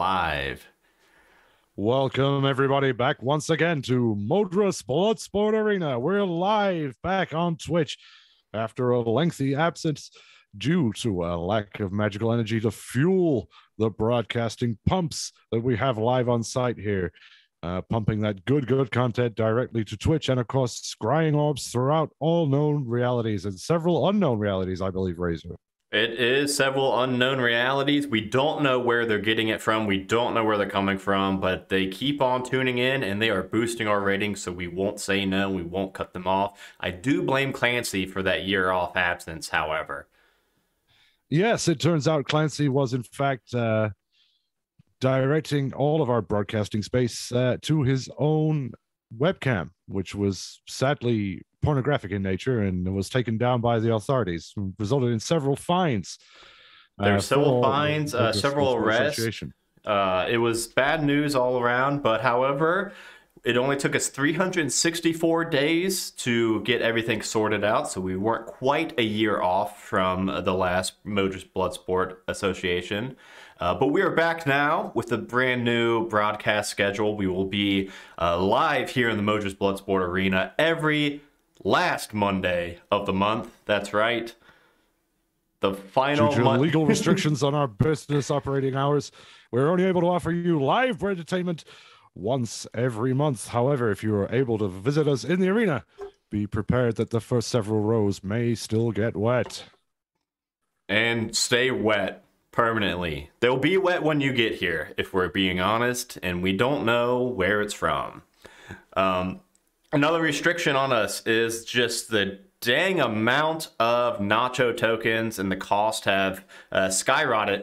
live. Welcome, everybody, back once again to Modras Bloodsport Arena. We're live back on Twitch after a lengthy absence due to a lack of magical energy to fuel the broadcasting pumps that we have live on site here, pumping that good content directly to Twitch and, of course, scrying orbs throughout all known realities and several unknown realities, I believe, Razor. It is several unknown realities. We don't know where they're getting it from. We don't know where they're coming from, but they keep on tuning in and they are boosting our ratings, so we won't say no. We won't cut them off. I do blame Clancy for that year off absence, however. Yes, it turns out Clancy was, in fact, directing all of our broadcasting space to his own webcam, which was sadly pornographic in nature and was taken down by the authorities, resulted in several fines. There were several fines, several arrests. It was bad news all around, but however, it only took us 364 days to get everything sorted out, so we weren't quite a year off from the last Modras Bloodsport Association. But we are back now with a brand new broadcast schedule. We will be live here in the Modras Bloodsport Arena every last Monday of the month. That's right. The final due to legal restrictions on our business operating hours, we're only able to offer you live entertainment once every month. However, if you are able to visit us in the arena, be prepared that the first several rows may still get wet. And stay wet permanently. They'll be wet when you get here, if we're being honest, and we don't know where it's from. Another restriction on us is just the dang amount of nacho tokens, and the cost have skyrocketed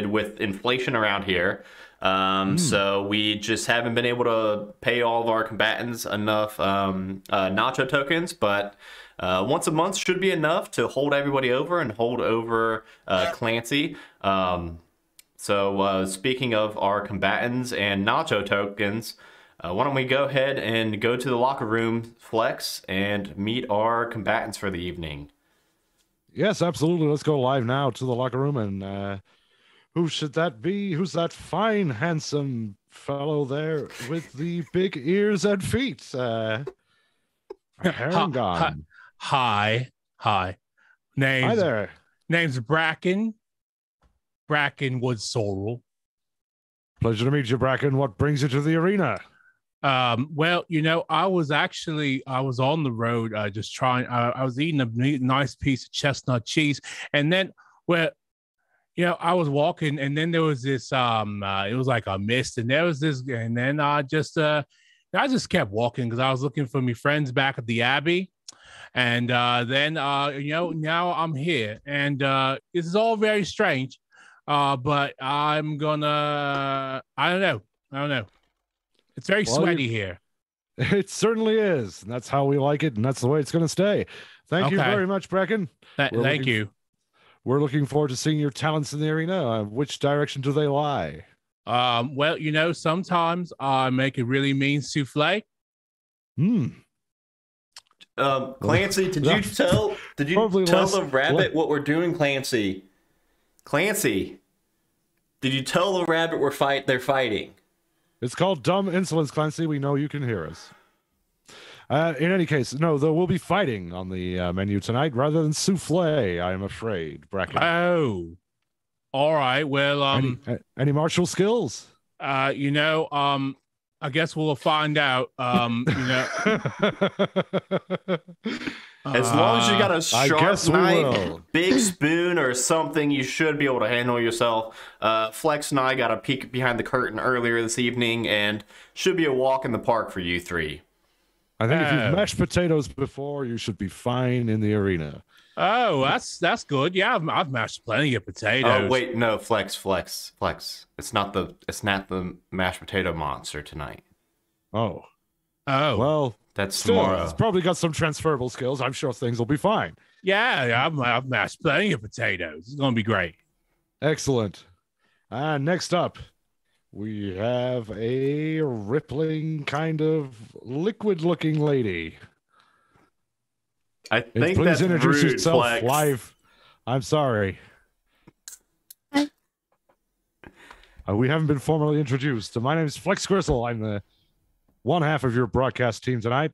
with inflation around here. So we just haven't been able to pay all of our combatants enough nacho tokens, but once a month should be enough to hold everybody over and hold over Clancy. So speaking of our combatants and nacho tokens, why don't we go ahead and go to the locker room, Flex, and meet our combatants for the evening? Yes, absolutely. Let's go live now to the locker room. And who should that be? Who's that fine, handsome fellow there with the big ears and feet? Parangon. Hi. Hi there. Name's Bracken Wood Sorrel. Pleasure to meet you, Bracken. What brings you to the arena? Well, I was on the road, just trying, I was eating a nice piece of chestnut cheese. And then, I was walking and then there was this, it was like a mist and there was this, and then I just kept walking because I was looking for my friends back at the Abbey. And, then, now I'm here and, this is all very strange. But I'm gonna, I don't know. It's very sweaty here. It certainly is. And that's how we like it. And that's the way it's going to stay. Thank you very much, Bracken. Thank you. We're looking forward to seeing your talents in the arena. Which direction do they lie? Well, sometimes I make a really mean souffle. Clancy, did you tell the rabbit what we're doing, Clancy? Clancy, did you tell the rabbit they're fighting? It's called dumb insolence, Clancy. We know you can hear us. In any case, no, there will be fighting on the menu tonight rather than souffle, I am afraid, Bracken. Oh, all right. Well, any martial skills? I guess we'll find out. As long as you got a sharp knife, big spoon, or something, you should be able to handle yourself. Flex and I got a peek behind the curtain earlier this evening, and should be a walk in the park for you three. I think if you've mashed potatoes before, you should be fine in the arena. Oh, that's good. Yeah, I've mashed plenty of potatoes. Oh wait, no, Flex. It's not the mashed potato monster tonight. Oh, well. That's tomorrow. It's probably got some transferable skills. I'm sure things will be fine. Yeah, I've mashed plenty of potatoes. It's going to be great. Excellent. Next up, we have a rippling kind of liquid-looking lady. I think please introduce yourself Flex. Live. I'm sorry. We haven't been formally introduced. My name is Flex Gristle. I'm the one half of your broadcast team tonight.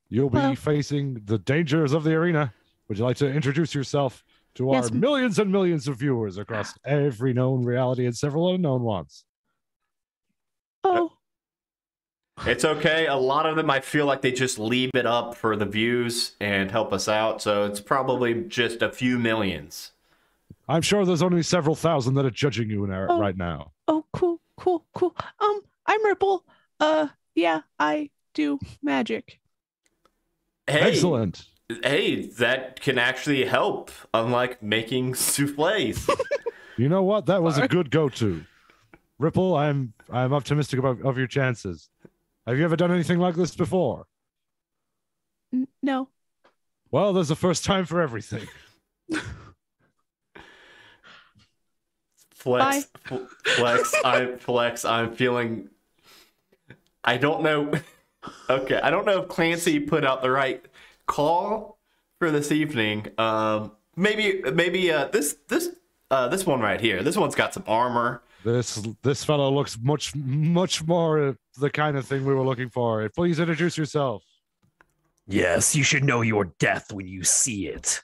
You'll be facing the dangers of the arena. Would you like to introduce yourself to our millions and millions of viewers across every known reality and several unknown ones? Oh. It's okay. A lot of them, I feel like they just leave it up for the views and help us out. So it's probably just a few millions. I'm sure there's only several thousand that are judging you right now. Oh, cool. I'm Ripple. Yeah, I do magic. Hey, excellent. Hey, that can actually help, unlike making souffles. You know what? That was a good go-to. Ripple, I'm optimistic of your chances. Have you ever done anything like this before? No. Well, there's a first time for everything. Flex, I'm feeling. I don't know. Okay, I don't know if Clancy put out the right call for this evening. Maybe this one right here. This one's got some armor. This fellow looks much more the kind of thing we were looking for. Please introduce yourself. Yes, you should know your death when you see it.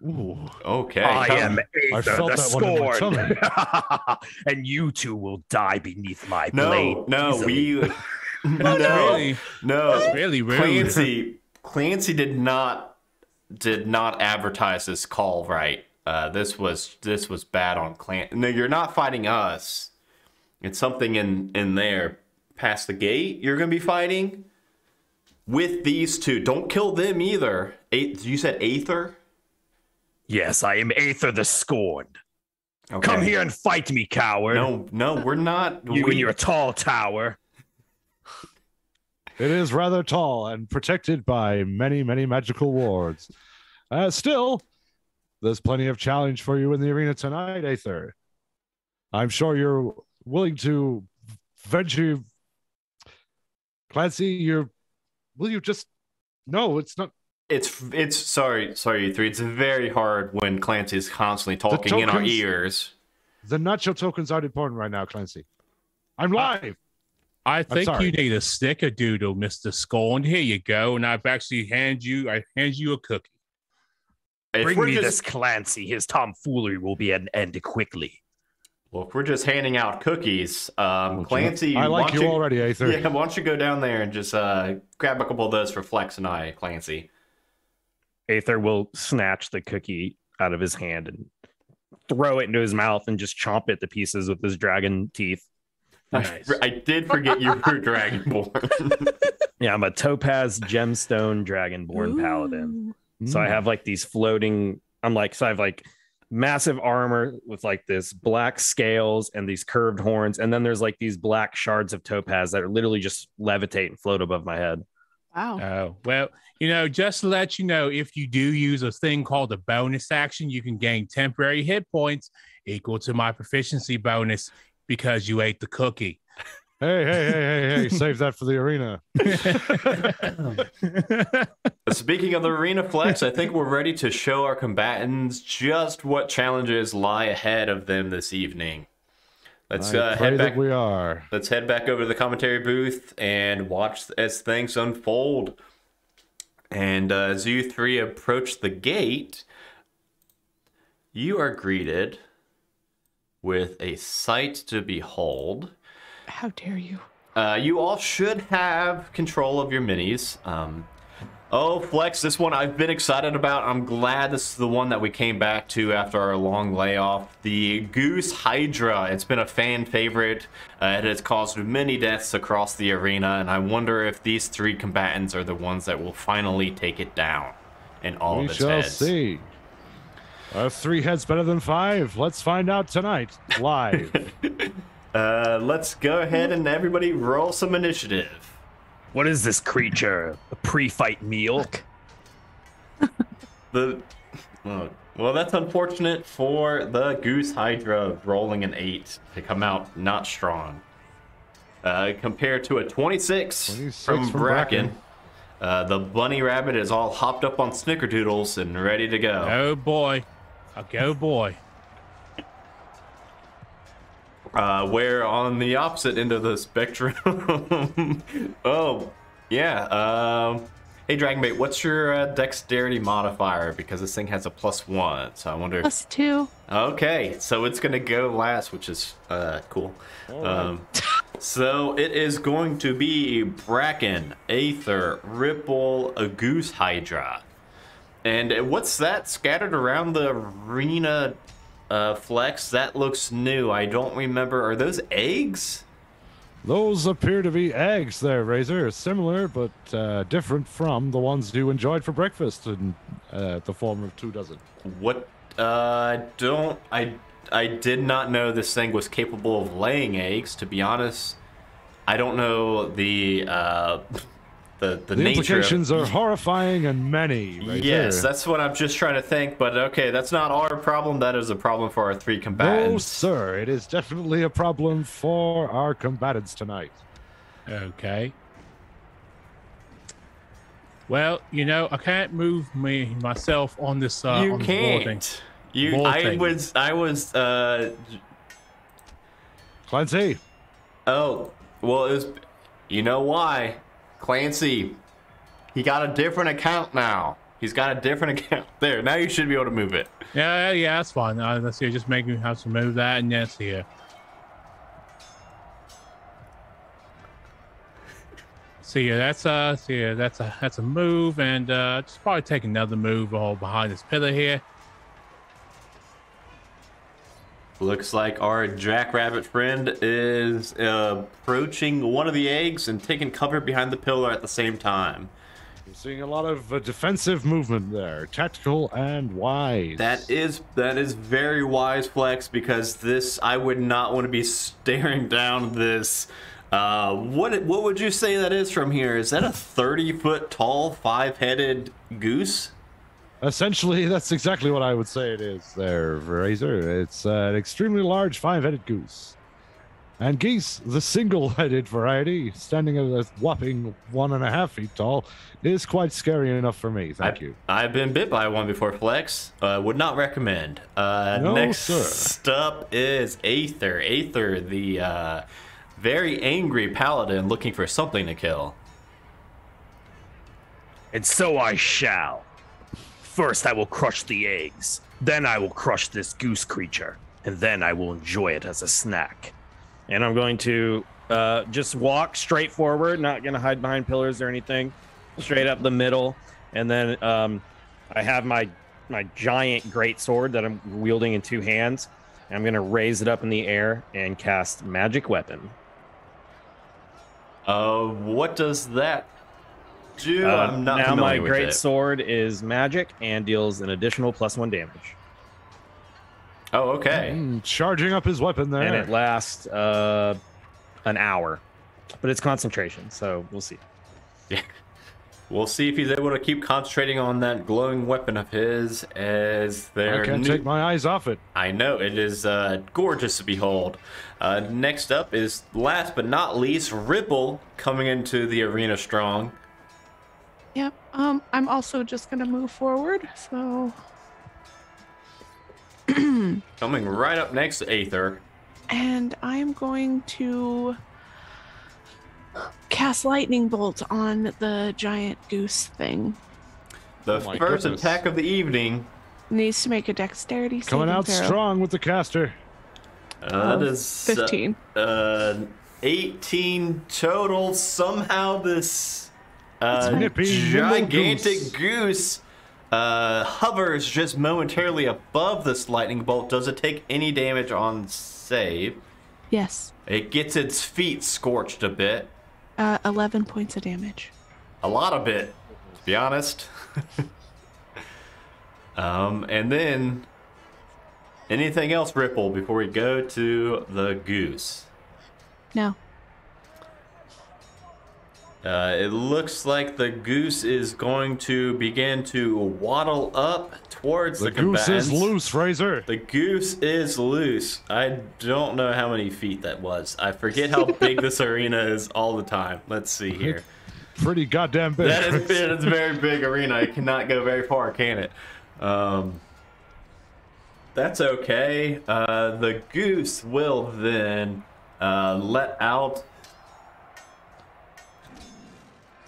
Ooh. Okay. I am Aether the Scorned. And you two will die beneath my blade. No, That's really rude. Clancy did not advertise this call right. This was bad on Clancy. No, you're not fighting us. It's something in there past the gate. You're gonna be fighting with these two. Don't kill them either. You said Aether? Yes, I am Aether the Scorned. Okay. Come here and fight me, coward. No, we're not. You and your tall tower. It is rather tall and protected by many, many magical wards. Still, there's plenty of challenge for you in the arena tonight, Aether. I'm sure you're willing to venture. Clancy, will you just... No, it's not... It's sorry, Aether. It's very hard when Clancy's constantly talking in our ears. The nacho tokens aren't important right now, Clancy. I'm live. I think you need a snickerdoodle, Mr. Scorned. Here you go, and I've actually hand you a cookie. Bring me this Clancy. His tomfoolery will be at an end quickly. Well, if we're just handing out cookies, Clancy... I like you already, Aether. Yeah, why don't you go down there and just grab a couple of those for Flex and I, Clancy. Aether will snatch the cookie out of his hand and throw it into his mouth and just chomp it to pieces with his dragon teeth. Nice. I did forget you were Dragonborn. Yeah, I'm a topaz gemstone Dragonborn paladin. So I have like these floating... I have like massive armor with like this black scales and these curved horns. And then there's like these black shards of topaz that are literally just levitate and float above my head. Wow. Oh, well, just to let you know, if you do use a thing called a bonus action, you can gain temporary hit points equal to my proficiency bonus because you ate the cookie. Hey, save that for the arena. Speaking of the arena, Flex, I think we're ready to show our combatants just what challenges lie ahead of them this evening. Let's head back. We are. Let's head back over to the commentary booth and watch as things unfold. And as you three approach the gate, you are greeted with a sight to behold. How dare you? You all should have control of your minis. Oh, Flex, this one I've been excited about. I'm glad this is the one that we came back to after our long layoff. The Goose Hydra. It's been a fan favorite. It has caused many deaths across the arena, and I wonder if these three combatants are the ones that will finally take it down in all of its heads. We shall see. Are 3 heads better than 5? Let's find out tonight, live. Let's go ahead and everybody roll some initiative. What is this creature? A pre-fight meal? Well, that's unfortunate for the Goose Hydra rolling an 8 to come out not strong. Compared to a 26 from Bracken. The bunny rabbit is all hopped up on snickerdoodles and ready to go. Oh boy. Go boy. Where on the opposite end of the spectrum. Oh, yeah. Hey, Dragonbait, what's your dexterity modifier? Because this thing has a +1, so I wonder. +2. Okay, so it's gonna go last, which is cool. Right. So it is going to be Bracken, Aether, Ripple, a Goose Hydra. And what's that scattered around the arena, Flex? That looks new. I don't remember. Are those eggs? Those appear to be eggs there, Razor. Similar, but different from the ones you enjoyed for breakfast in the form of 2 dozen. What? I did not know this thing was capable of laying eggs. To be honest, I don't know the nature implications are horrifying and many. Right yes, there. that's what I'm just trying to think. But okay, that's not our problem. That is a problem for our 3 combatants. No, sir. It is definitely a problem for our combatants tonight. Okay. Well, you know, I can't move myself on this. You on can't. I was. Clancy. Oh, well, it was. You know why? Clancy, he got a different account now. He's got a different account. There, now you should be able to move it. Yeah, that's fine. Let's see. Just make me have to move that, and yes, here. See, that's a move, and just probably take another move all behind this pillar here. Looks like our jackrabbit friend is approaching one of the eggs and taking cover behind the pillar at the same time. I'm seeing a lot of defensive movement there, tactical and wise. That is very wise, Flex, because this, I would not want to be staring down this. What would you say that is from here? Is that a 30-foot tall, 5-headed goose? Essentially, that's exactly what I would say it is there, Razor. It's an extremely large 5-headed goose. And geese, the single-headed variety, standing at a whopping 1.5 feet tall, is quite scary enough for me. Thank you. I've been bit by one before, Flex. Would not recommend. No, next sir. up is Aether. Aether, the very angry paladin looking for something to kill. And so I shall. First, I will crush the eggs. Then I will crush this goose creature. And then I will enjoy it as a snack. And I'm going to just walk straight forward, not going to hide behind pillars or anything. Straight up the middle. And then I have my giant great sword that I'm wielding in 2 hands. And I'm going to raise it up in the air and cast Magic Weapon. What does that do? I'm not now familiar my with great it. sword is magic and deals an additional +1 damage. Oh, okay. Charging up his weapon there. And it lasts an hour. But it's concentration, so we'll see. Yeah. We'll see if he's able to keep concentrating on that glowing weapon of his as their I can't take my eyes off it. I know, it is gorgeous to behold. Next up is, last but not least, Ripple coming into the arena strong. Yep. I'm also just gonna move forward. So. Coming right up next to Aether. And I'm going to cast lightning bolt on the giant goose thing. The first attack of the evening. Needs to make a dexterity saving Coming out throw. strong with the caster. That is 15. 18 total. Somehow this nippy, gigantic goose hovers just momentarily above this lightning bolt. Does it take any damage on save? Yes. It gets its feet scorched a bit. 11 points of damage. A lot of it, to be honest. And then anything else, Ripple, before we go to the goose? No. It looks like the goose is going to begin to waddle up towards the combatants. The goose is loose, Razor. The goose is loose. I don't know how many feet that was. I forget how big this arena is all the time. Let's see here. Pretty goddamn big. That is big. It's a very big arena. It cannot go very far, can it? That That's okay. The goose will then let out.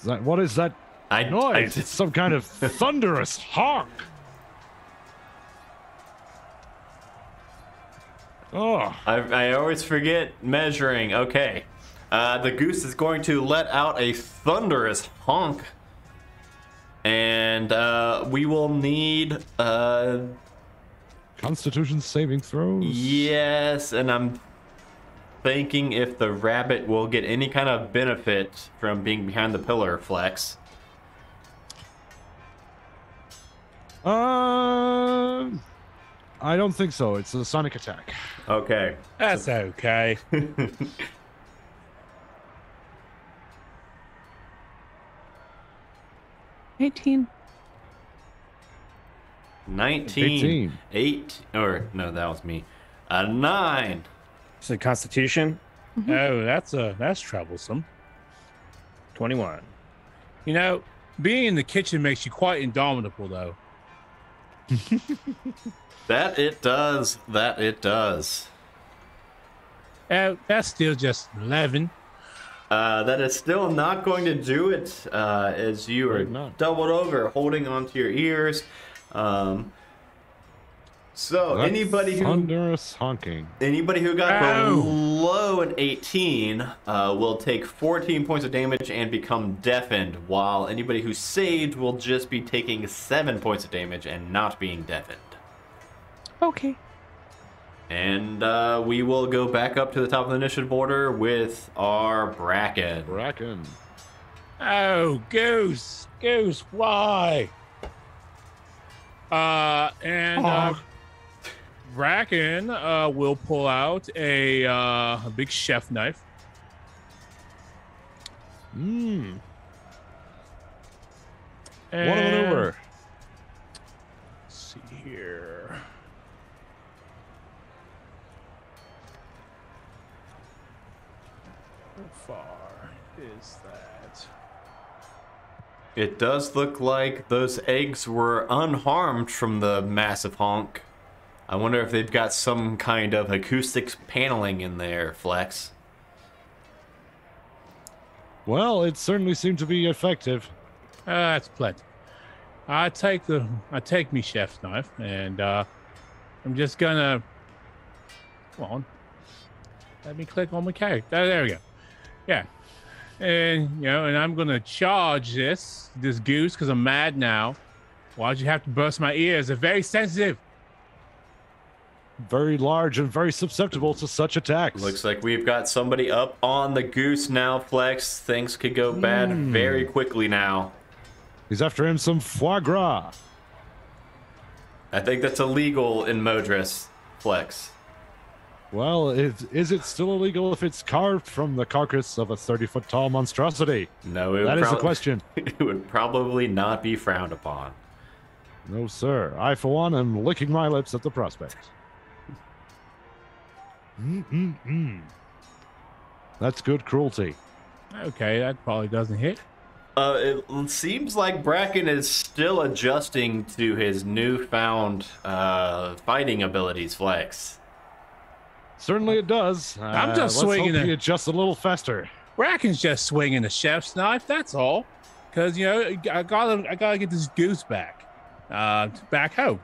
What is that noise? It's some kind of thunderous honk. Oh, I always forget measuring. Okay. The goose is going to let out a thunderous honk. And we will need Constitution saving throws. Yes, and I'm thinking if the rabbit will get any kind of benefit from being behind the pillar, Flex. I don't think so. It's a sonic attack. Okay. That's okay. 18. 19. 8. Or, no, that was me. 9. So Constitution? Mm-hmm. Oh, that's troublesome. 21. You know, being in the kitchen makes you quite indomitable, though. That it does. That it does. That's still just 11. That is still not going to do it, as you are doubled over, holding onto your ears. So That's anybody who thunderous honking. Anybody who got below an 18 will take 14 points of damage and become deafened, while anybody who saved will just be taking 7 points of damage and not being deafened. Okay. And we will go back up to the top of the initiative order with our Bracken. Bracken. Oh, Goose. Goose, why? Bracken will pull out a big chef knife. What a maneuver. Let's see here. How far is that? It does look like those eggs were unharmed from the massive honk. I wonder if they've got some kind of acoustic paneling in there, Flex. Well, it certainly seemed to be effective. That's plenty. I take me chef's knife, and I'm just gonna. Come on. Let me click on my character. There we go. Yeah. And and I'm gonna charge this goose because I'm mad now. Why'd you have to burst my ears? They're very sensitive. Very large and very susceptible to such attacks. Looks like we've got somebody up on the goose now, Flex. Things could go bad very quickly now. He's after him some foie gras. I think that's illegal in Modras, Flex. Well, is it still illegal if it's carved from the carcass of a 30-foot tall monstrosity? No, that is the question. It would probably not be frowned upon. No, sir. I, for one, am licking my lips at the prospect. That's good cruelty. Okay, that probably doesn't hit. It seems like Bracken is still adjusting to his newfound fighting abilities, Flex. Certainly it does. I'm just swinging it just a little faster. Bracken's just swinging the chef's knife. That's all. Because I gotta get this goose back home.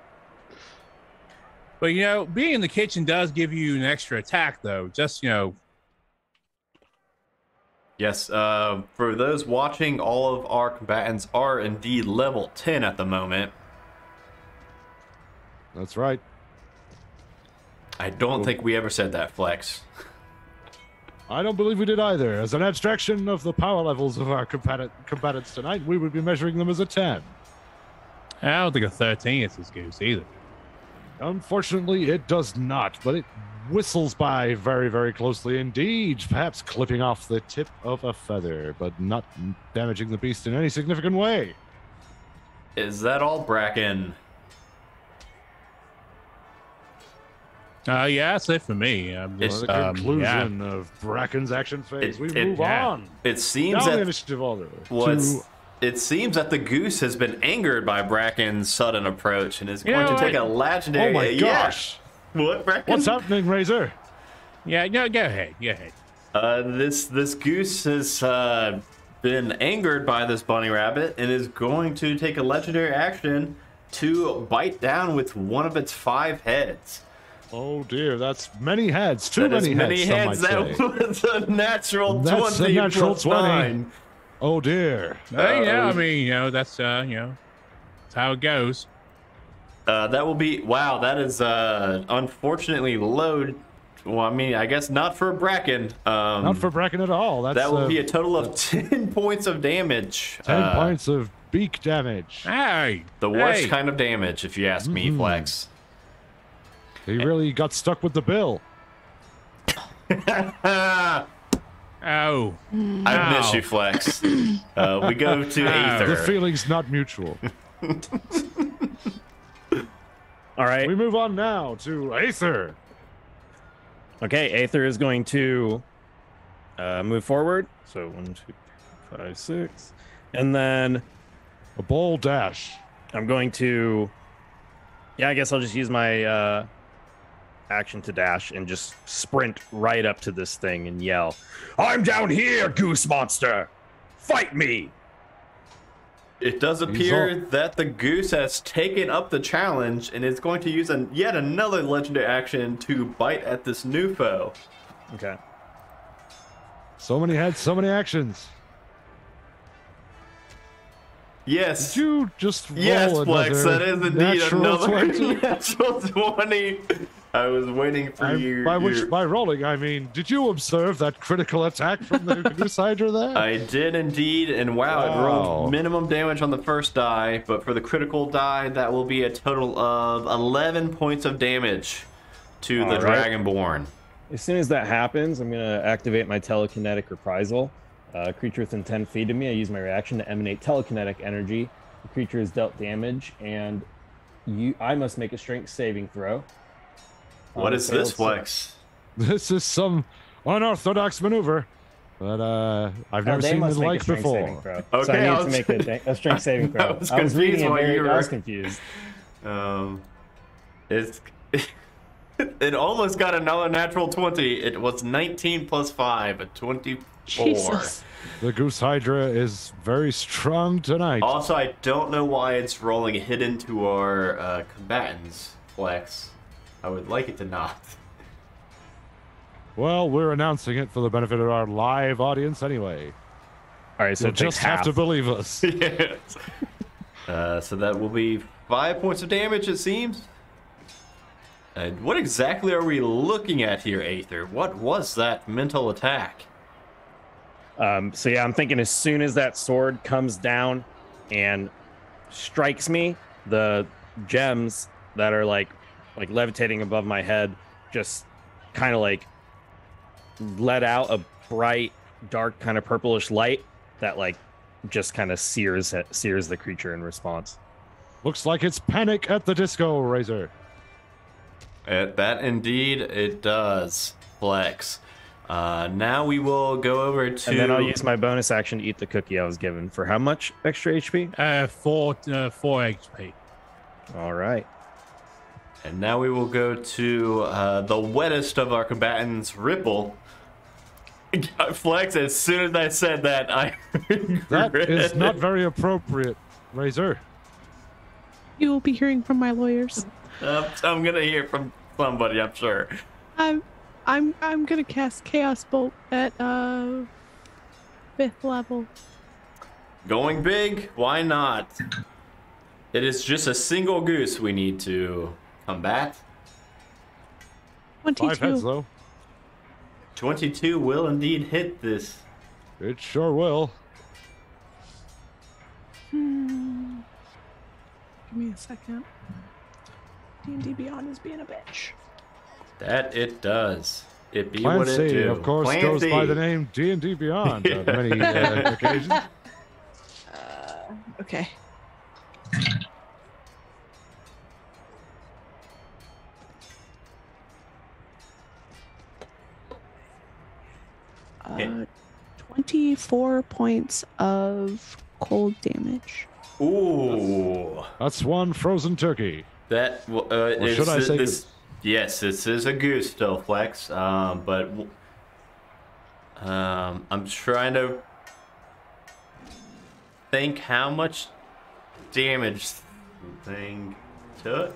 But being in the kitchen does give you an extra attack, though. Just Yes. For those watching, all of our combatants are indeed level 10 at the moment. That's right. I don't think we ever said that, Flex. I don't believe we did either. As an abstraction of the power levels of our combatants tonight, we would be measuring them as a 10. I don't think a 13 is this goose either. Unfortunately, it does not, but it whistles by very, very closely indeed, perhaps clipping off the tip of a feather, but not damaging the beast in any significant way. Is that all, Bracken? Yeah, that's it for me. It's the conclusion of Bracken's action phase. We move on. It seems down that the initiative order what's it seems that the goose has been angered by Bracken's sudden approach and is going to take a legendary. Oh my gosh! What, Bracken? What's happening, Razor? Yeah, no, go ahead. Go ahead. This goose has been angered by this bunny rabbit and is going to take a legendary action to bite down with one of its 5 heads. Oh dear, that's many heads. Too many heads. That was a natural 20. That's a natural 20. 9. Oh dear. Yeah, I mean, that's that's how it goes. That will be that is unfortunately low. Well, I mean, I guess not for Bracken. Not for Bracken at all. That will be a total of 10 points of damage. 10 points of beak damage. Hey, the worst kind of damage, if you ask me, Flex. He really got stuck with the bill. Oh, I miss you, Flex. We go to Aether. The feeling's not mutual. All right. We move on now to Aether. Okay, Aether is going to move forward. So 1, 2, 3, 5, 6. And then a bold dash. I'm going to... Yeah, I guess I'll just use my action to dash and just sprint right up to this thing and yell, "I'm down here, goose monster! Fight me!" It does appear that the goose has taken up the challenge and is going to use yet another legendary action to bite at this new foe. Okay. So many heads, so many actions. Yes. Did you just roll yes, Flex, that is indeed another 20? natural 20. I was waiting for you. By rolling, I mean, did you observe that critical attack from the Goose Hydra there? I did indeed, and it rolled minimum damage on the first die, but for the critical die, that will be a total of 11 points of damage to the Dragonborn. As soon as that happens, I'm going to activate my telekinetic reprisal. Creature within 10 feet of me, I use my reaction to emanate telekinetic energy. The creature is dealt damage, and I must make a strength saving throw. What is this, Flex? This is some unorthodox maneuver, but I've never seen the like before. Okay, so I need to make a strength saving throw. I was reading it I was confused. It almost got another natural 20. It was 19 plus 5, a 24. Jesus. The Goose Hydra is very strong tonight. Also, I don't know why it's rolling hit into our combatants, Flex. I would like it to not. Well, we're announcing it for the benefit of our live audience anyway. All right, so just have to believe us. Yes. So that will be 5 points of damage, it seems. And what exactly are we looking at here, Aether? What was that mental attack? So yeah, I'm thinking as soon as that sword comes down and strikes me, the gems that are like levitating above my head just kind of like let out a bright, dark kind of purplish light that like just kind of sears the creature in response. Looks like it's Panic at the Disco, Razor. That indeed it does, Flex. Now we will go over to... And then I'll use my bonus action to eat the cookie I was given. For how much extra HP? 4 HP. All right. And now we will go to the wettest of our combatants, Ripple. Flex, as soon as I said that, I That is not very appropriate, Razor. You will be hearing from my lawyers. I'm gonna hear from somebody, I'm sure. I'm gonna cast Chaos Bolt at 5th level. Going big? Why not? It is just a single goose we need to combat. 22. 5 heads, though. 22 will indeed hit this. It sure will. Give me a second. D&D Beyond is being a bitch. That it does. It be Plan what it C, do. of course, Plan goes C. by the name D&D Beyond on many occasions. Okay. Okay. 24 points of cold damage. Ooh. That's one frozen turkey. That or should I say this? Yes, this is a goose still, Flex. But I'm trying to think how much damage the thing took.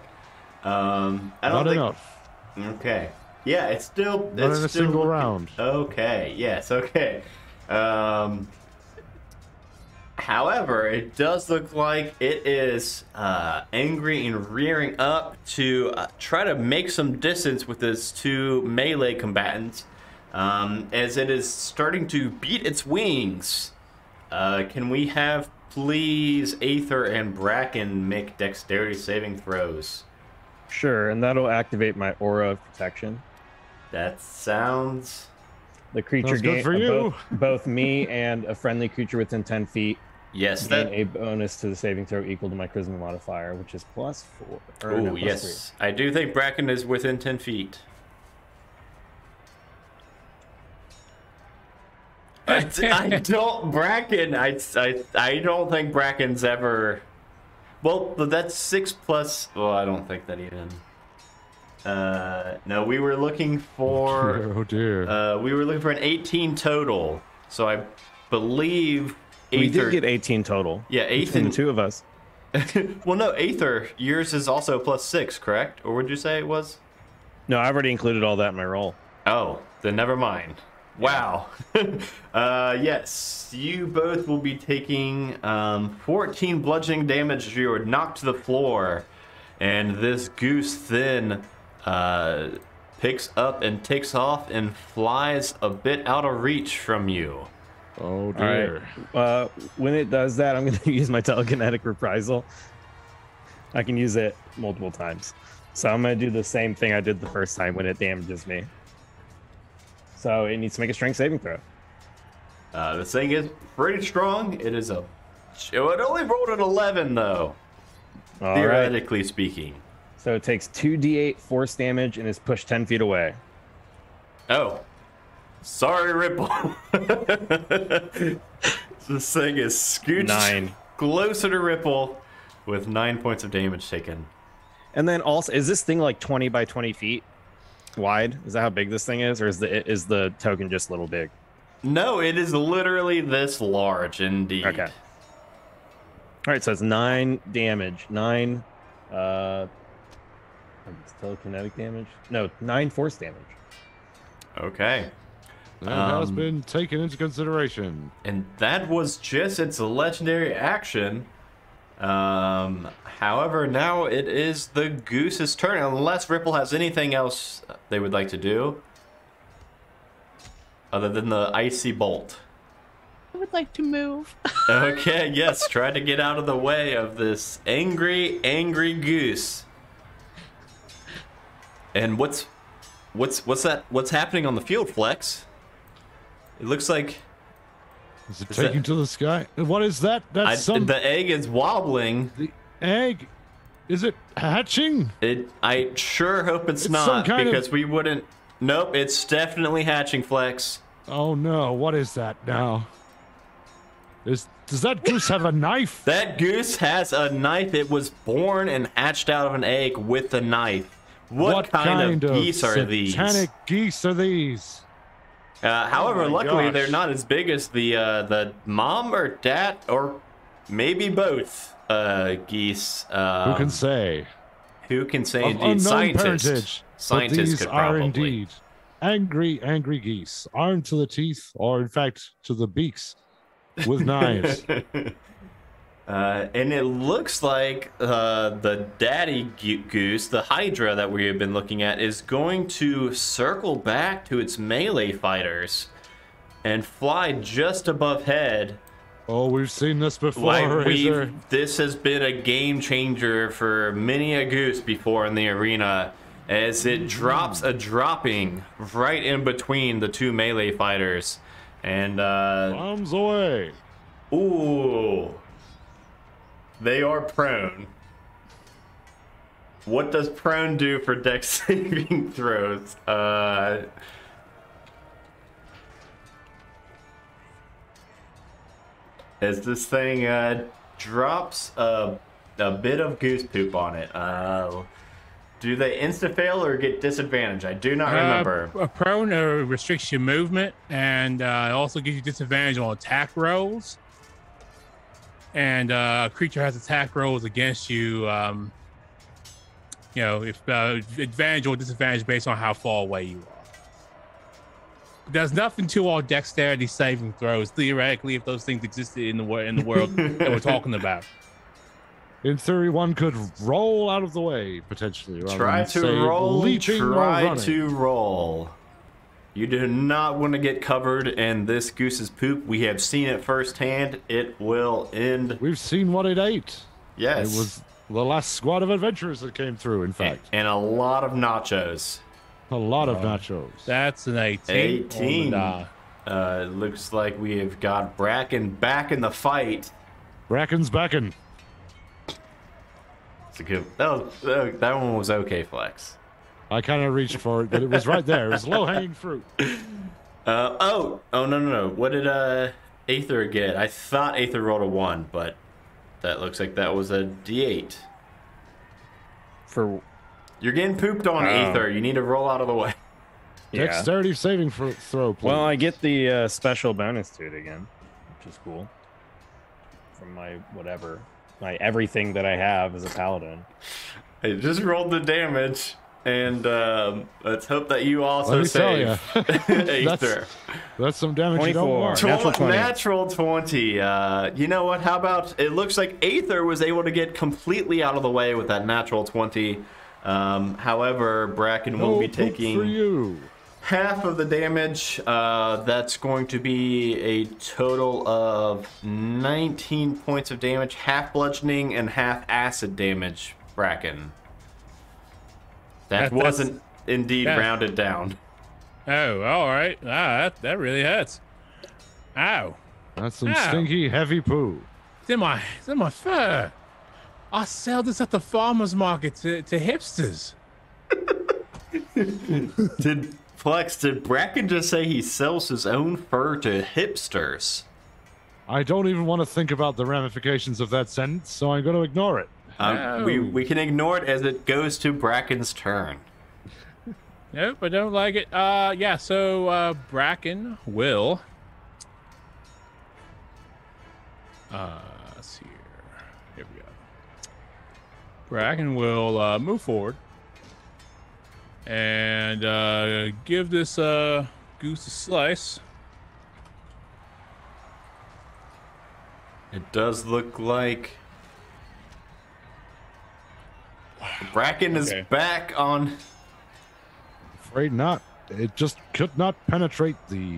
I don't Not think enough. Okay. Yeah, it's still Not in a single round. Okay. Yes. Okay. However, it does look like it is angry and rearing up to try to make some distance with its two melee combatants, as it is starting to beat its wings. Can we have, please, Aether and Bracken make dexterity saving throws? Sure, and that'll activate my aura of protection. That sounds... The creature good for you. Both me and a friendly creature within 10 feet Yes, gain that... a bonus to the saving throw equal to my charisma modifier, which is +4. Oh, yes. 3. I do think Bracken is within 10 feet. I don't... Bracken... I don't think Bracken's ever... Well, that's 6 plus... Well, I don't think that even... no, we were looking for... Oh, dear. We were looking for an 18 total. So I believe... We did get 18 total. Yeah, Aether... Between the two of us. Well, no, Aether, yours is also +6, correct? Or would you say it was? No, I've already included all that in my roll. Oh, then never mind. Wow. Yes, you both will be taking 14 bludgeoning damage as you are knocked to the floor. And this goose then picks up and takes off and flies a bit out of reach from you. Oh, dear. All right. When it does that, I'm going to use my telekinetic reprisal. I can use it multiple times. So I'm going to do the same thing I did the first time when it damages me. So it needs to make a strength saving throw. This thing is pretty strong. It is a... It only rolled an 11, though. All theoretically right. speaking. So it takes 2d8 force damage and is pushed 10 feet away. Oh. Sorry, Ripple. This thing is scooched 9. Closer to Ripple with 9 points of damage taken. And then also, is this thing like 20 by 20 feet wide? Is that how big this thing is? Or is the token just a little big? No, it is literally this large indeed. Okay. All right, so it's 9 damage. 9 telekinetic damage? No, 9 force damage. Okay. That has been taken into consideration. And that was just its legendary action. However, now it is the goose's turn, unless Ripple has anything else they would like to do. Other than the icy bolt. I would like to move. Okay, yes, try to get out of the way of this angry goose. And what's happening on the field, Flex? It looks like... Is it taking to the sky? What is that? That's the egg is wobbling. The egg? Is it hatching? I sure hope it's not, because we wouldn't... Nope, it's definitely hatching, Flex. Oh no, what is that now? Does that goose have a knife? That goose has a knife. It was born and hatched out of an egg with a knife. What kind of geese are these? Satanic geese are these? However, luckily they're not as big as the mom or dad or maybe both geese. Who can say? Who can say? Of indeed, parentage. Scientists these could are probably. Indeed angry geese, armed to the teeth, or in fact to the beaks, with knives. And it looks like the daddy goose, the Hydra that we have been looking at, is going to circle back to its melee fighters and fly just above head. Oh, we've seen this before. This has been a game changer for many a goose before in the arena, as it drops a dropping right in between the two melee fighters. And bombs away. Ooh. They are prone. What does prone do for dex saving throws? as this thing drops a bit of goose poop on it. Do they insta-fail or get disadvantage? I do not remember. Prone restricts your movement, and also gives you disadvantage on attack rolls. And a creature has attack rolls against you. If advantage or disadvantage based on how far away you are. There's nothing to our dexterity saving throws, theoretically, if those things existed in the world that we're talking about. In theory, one could roll out of the way, potentially. Try to roll. Try to roll. You do not want to get covered in this goose's poop. We have seen it firsthand. It will end. We've seen what it ate. Yes. It was the last squad of adventurers that came through, in fact. And a lot of nachos. A lot of nachos. That's an 18. 18. Looks like we have got Bracken back in the fight. Bracken's backing. It's a good. That one was okay, Flex. I kind of reached for it, but it was right there. It was low-hanging fruit. No. What did Aether get? I thought Aether rolled a 1, but that looks like that was a D8. You're getting pooped on, Aether. You need to roll out of the way. Yeah. Dexterity saving throw, please. Well, I get the special bonus to it again, which is cool. From my whatever. My everything that I have as a paladin. I just rolled the damage, and let's hope that you also save. Aether. That's some damage 24. you don't want. Natural 20. You know what? How about it looks like Aether was able to get completely out of the way with that natural 20. However, Bracken will be taking half of the damage. That's going to be a total of 19 points of damage, half bludgeoning and half acid damage, Bracken. That wasn't indeed rounded down. Oh, all right. That really hurts. Ow. That's some stinky, heavy poo. It's in my fur. I sell this at the farmer's market to hipsters. Did Bracken just say he sells his own fur to hipsters? I don't even want to think about the ramifications of that sentence, so I'm going to ignore it. We can ignore it as it goes to Bracken's turn. Nope, I don't like it. So Bracken will... let's see here. Here we go. Bracken will move forward and give this goose a slice. It does look like Bracken is back on. Afraid not. It just could not penetrate the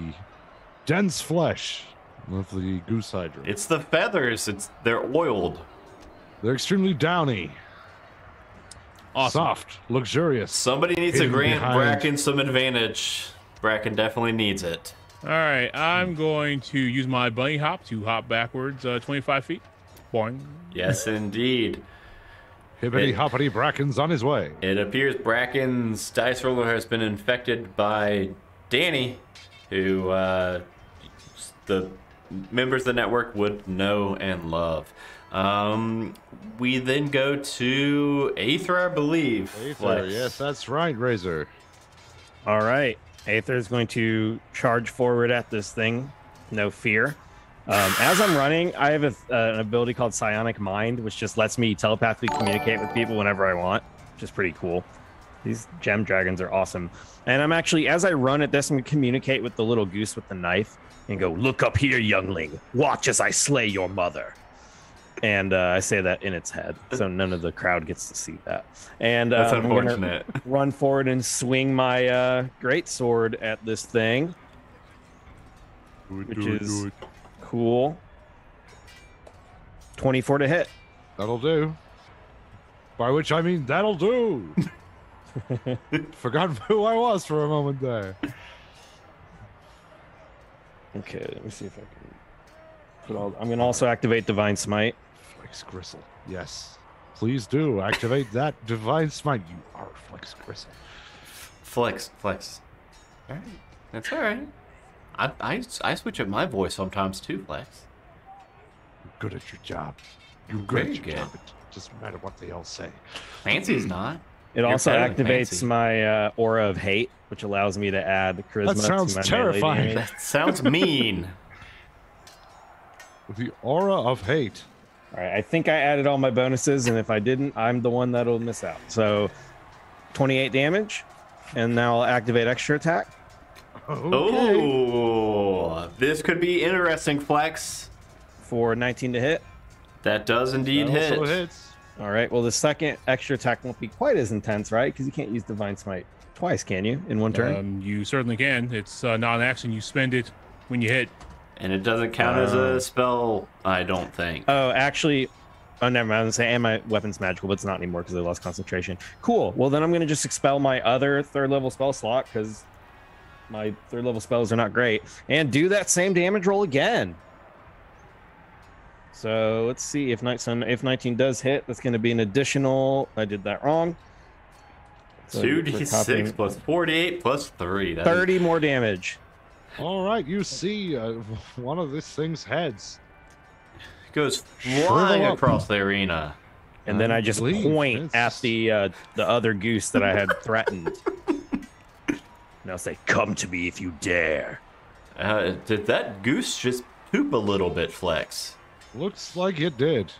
dense flesh of the goose hydra. It's the feathers. They're oiled. They're extremely downy. Awesome. Soft, luxurious. Somebody needs to grant Bracken some advantage. Bracken definitely needs it. All right, I'm going to use my bunny hop to hop backwards 25 feet. Boing. Yes, indeed. Hippity hoppity, Bracken's on his way. It appears Bracken's dice roller has been infected by Danny, who the members of the network would know and love. We then go to Aether, I believe. Aether, yes, that's right, Razor. All right. Aether is going to charge forward at this thing. No fear. As I'm running, I have an ability called Psionic Mind, which just lets me telepathically communicate with people whenever I want, which is pretty cool. These gem dragons are awesome. And I'm actually, as I run at this, I'm going to communicate with the little goose with the knife and go, "Look up here, youngling. Watch as I slay your mother." And I say that in its head, so none of the crowd gets to see that. And that's unfortunate. I'm gonna run forward and swing my great sword at this thing, which is cool. 24 to hit. That'll do. By which I mean that'll do. Forgot who I was for a moment there. Okay, let me see if I can put all. I'm gonna also activate Divine Smite. Flex Gristle. Yes. Please do activate that Divine Smite. You are Flex Gristle. Flex. All right. That's all right. I switch up my voice sometimes too, Flex. good at your job. You're good Very at your good. job. It doesn't matter what they all say. Fancy's not. It also better than activates Fancy. my aura of hate, which allows me to add charisma That sounds to my terrifying. melee damage. That sounds mean. The aura of hate. All right, I think I added all my bonuses, and if I didn't, I'm the one that'll miss out. So 28 damage, and now I'll activate extra attack. Okay. Oh, this could be interesting, Flex. For 19 to hit. That does indeed That hit. also hits. All right, well, the second extra attack won't be quite as intense, right? Because you can't use Divine Smite twice, can you, in one turn? You certainly can. It's not an action. You spend it when you hit. And it doesn't count as a spell, I don't think. Oh, actually, oh, never mind. I was going to say, and my weapon's magical, but it's not anymore because I lost concentration. Cool. Well, then I'm going to just expel my other third-level spell slot because my third-level spells are not great. And do that same damage roll again. So let's see if 19 does hit. That's going to be an additional. I did that wrong. So 2d6 plus 48 plus 3. That 30 more damage. All right, you see one of this thing's heads. goes flying Shrivel up. across the arena. And then I just believe point it's- at the other goose that I had threatened. And I'll say, "Come to me if you dare." Did that goose just poop a little bit, Flex? Looks like it did.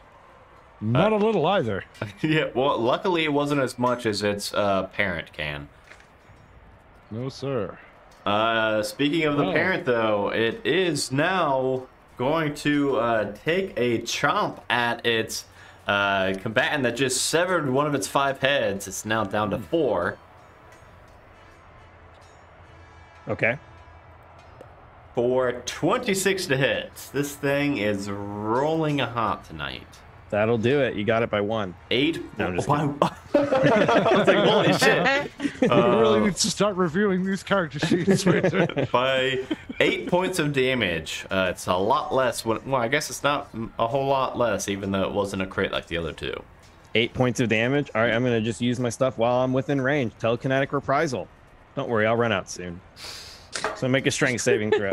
Not a little either. Yeah, well, luckily it wasn't as much as its parent can. No, sir. Speaking of the Oh. parent, though, it is now going to take a chomp at its combatant that just severed one of its 5 heads. It's now down to 4. Okay. For 26 to hit. This thing is rolling hot tonight. That'll do it. You got it by 1. 8. No, I'm just I was like, holy shit. We really need to start reviewing these character sheets. By 8 points of damage. It's a lot less. Well, I guess it's not a whole lot less, even though it wasn't a crit like the other 2. 8 points of damage. All right, I'm going to just use my stuff while I'm within range. Telekinetic reprisal. Don't worry, I'll run out soon. So make a strength saving throw.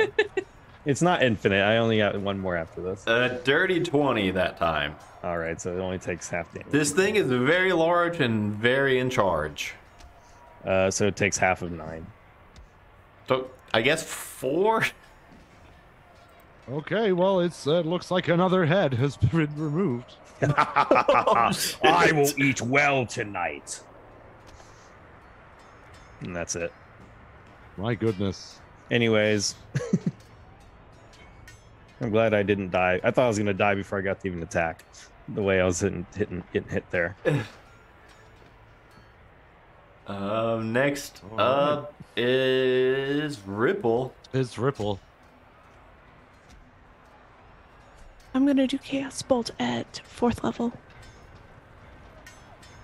It's not infinite. I only got 1 more after this. A dirty 20 that time. All right, so it only takes half damage. This thing is very large and very in charge. So it takes half of 9. So I guess 4. Okay, well, it looks like another head has been removed. I will eat well tonight. And that's it. My goodness. Anyways. I'm glad I didn't die. I thought I was going to die before I got to even attack. The way I was getting hit there. Next up is Ripple. It's Ripple. I'm gonna do Chaos Bolt at 4th level.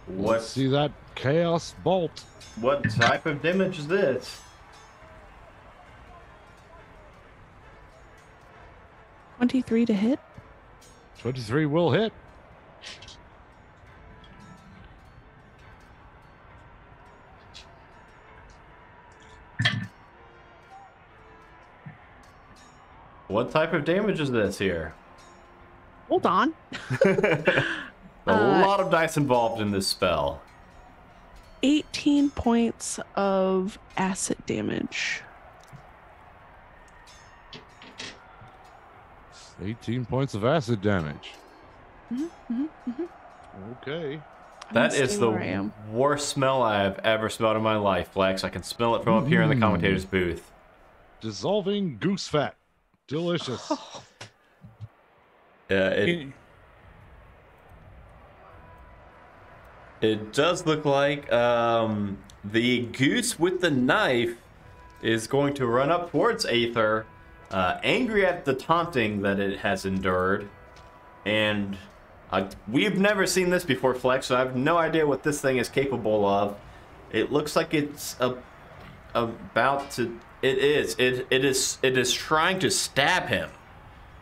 Let's see that Chaos Bolt. What type of damage is this? 23 to hit. 23 will hit. What type of damage is this here? Hold on. A lot of dice involved in this spell. 18 points of acid damage. 18 points of acid damage. Okay. That I'm is staying where I the am. worst smell I have ever smelled in my life, Flex. I can smell it from up here in the commentator's booth. Dissolving goose fat. Delicious. It does look like the goose with the knife is going to run up towards Aether, angry at the taunting that it has endured. And we've never seen this before, Flex, so I have no idea what this thing is capable of. It looks like it's about to... It is trying to stab him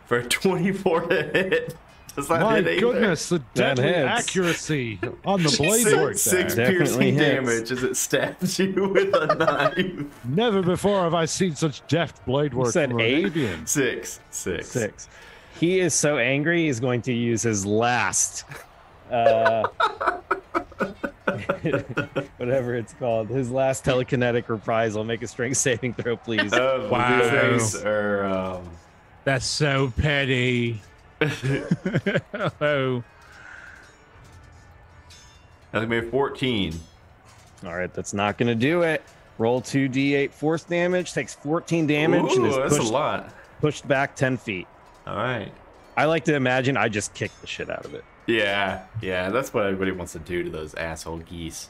for 24 to hit. Does that My hit Aether? goodness, the That deadly hits. accuracy on the blade work Six there. Definitely piercing hits. damage as it stabs you with a knife. Never before have I seen such deft blade work said from an 8? avian. 6. 6. He is so angry, he's going to use his last, whatever it's called, his last telekinetic reprisal. Make a strength saving throw, please. Wow. That's so petty. Oh. That's gonna be 14. All right, that's not going to do it. Roll 2d8 force damage, takes 14 damage, and is that's a lot. Pushed back 10 feet. All right. I like to imagine I just kicked the shit out of it. Yeah, that's what everybody wants to do to those asshole geese.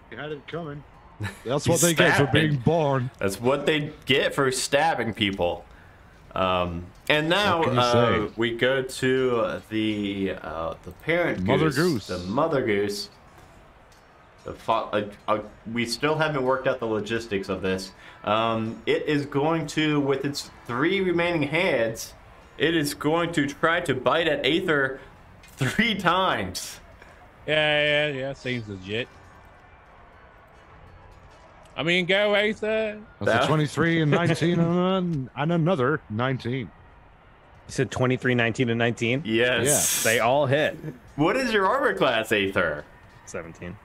You had it coming. That's what they get for being born. That's what they get for stabbing people. And now we go to the parent mother goose. The mother goose. We still haven't worked out the logistics of this. It is going to, with its 3 remaining heads, it is going to try to bite at Aether 3 times. Yeah, seems legit. I mean, go Aether. That's a 23 and 19 and another 19. You said 23, 19, and 19? Yes. Yeah, they all hit. What is your armor class, Aether? 17.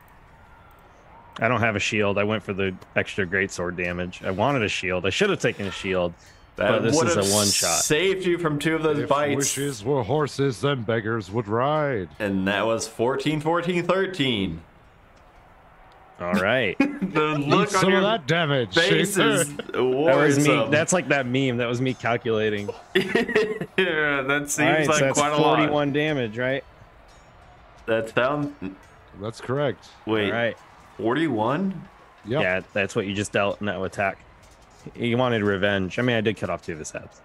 I don't have a shield. I went for the extra greatsword damage. I wanted a shield. I should have taken a shield. But this is a one-shot. Saved you from 2 of those bites. If wishes were horses, then beggars would ride. And that was 14, 14, 13. All right. The look on your that damage. face is that was me. That's like that meme. That was me calculating. Yeah, that seems right, like so quite a lot. 41 damage, right? That sounds... That's correct. Wait, all right. 41? Yep. Yeah, that's what you just dealt. No attack. He wanted revenge. I mean, I did cut off 2 of his heads.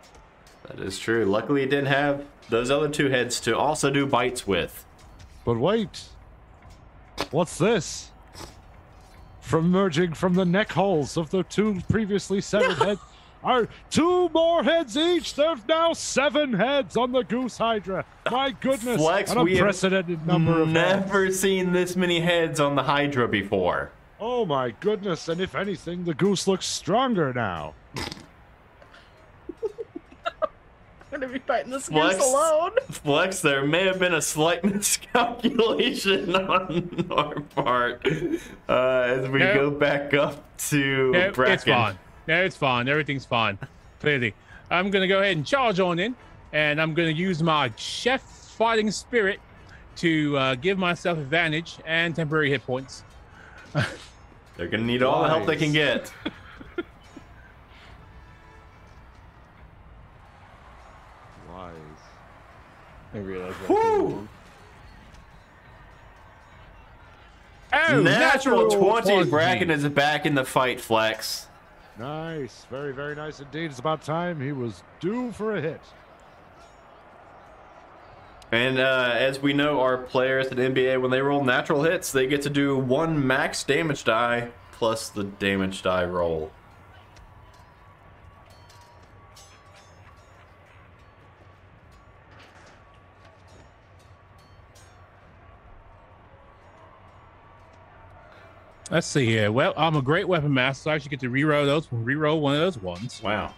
That is true. Luckily, it didn't have those other 2 heads to also do bites with. But wait. What's this? Emerging from the neck holes of the 2 previously severed heads are 2 more heads each. There's now 7 heads on the Goose Hydra. My goodness, Flex, an unprecedented number of heads. Never seen this many heads on the Hydra before. Oh my goodness, and if anything, the goose looks stronger now. I'm gonna be fighting this goose alone. Flex, there may have been a slight miscalculation on our part as we go back up to Bracken. It's fine. No, it's fine. Everything's fine. Clearly. I'm going to go ahead and charge on in, and I'm going to use my chef fighting spirit to give myself advantage and temporary hit points. They're going to need all the help they can get. I realize that. Woo! Oh, natural 20. Bracken is back in the fight, Flex. Nice. Very, very nice indeed. It's about time. He was due for a hit. And as we know, our players at MBA, when they roll natural hits, they get to do 1 max damage die plus the damage die roll. Let's see here. Well, I'm a great weapon master, so I actually get to reroll one of those ones. Wow.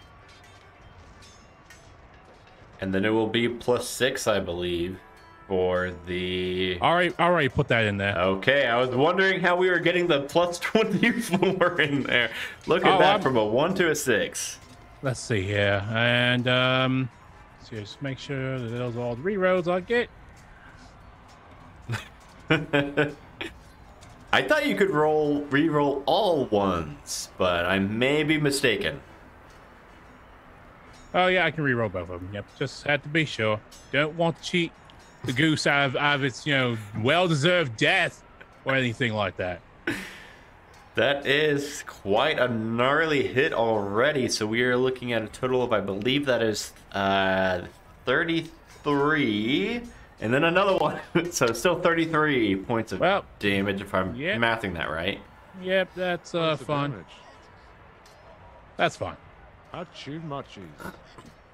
And then it will be +6, I believe, for the... Alright, put that in there. Okay, I was wondering how we were getting the +24 in there. Look at that, from a 1 to a 6. Let's see here. And, so just make sure that those are all the rerolls I get. I thought you could re-roll all 1s, but I may be mistaken. Oh yeah, I can re-roll both of them. Yep, just had to be sure. Don't want to cheat the goose out of its, well-deserved death or anything like that. That is quite a gnarly hit already. So we are looking at a total of, I believe that is 33. And then another one. So still 33 points of damage, if I'm mathing that right. Yep, that's fine. Damage? That's fine. Hachi-machi.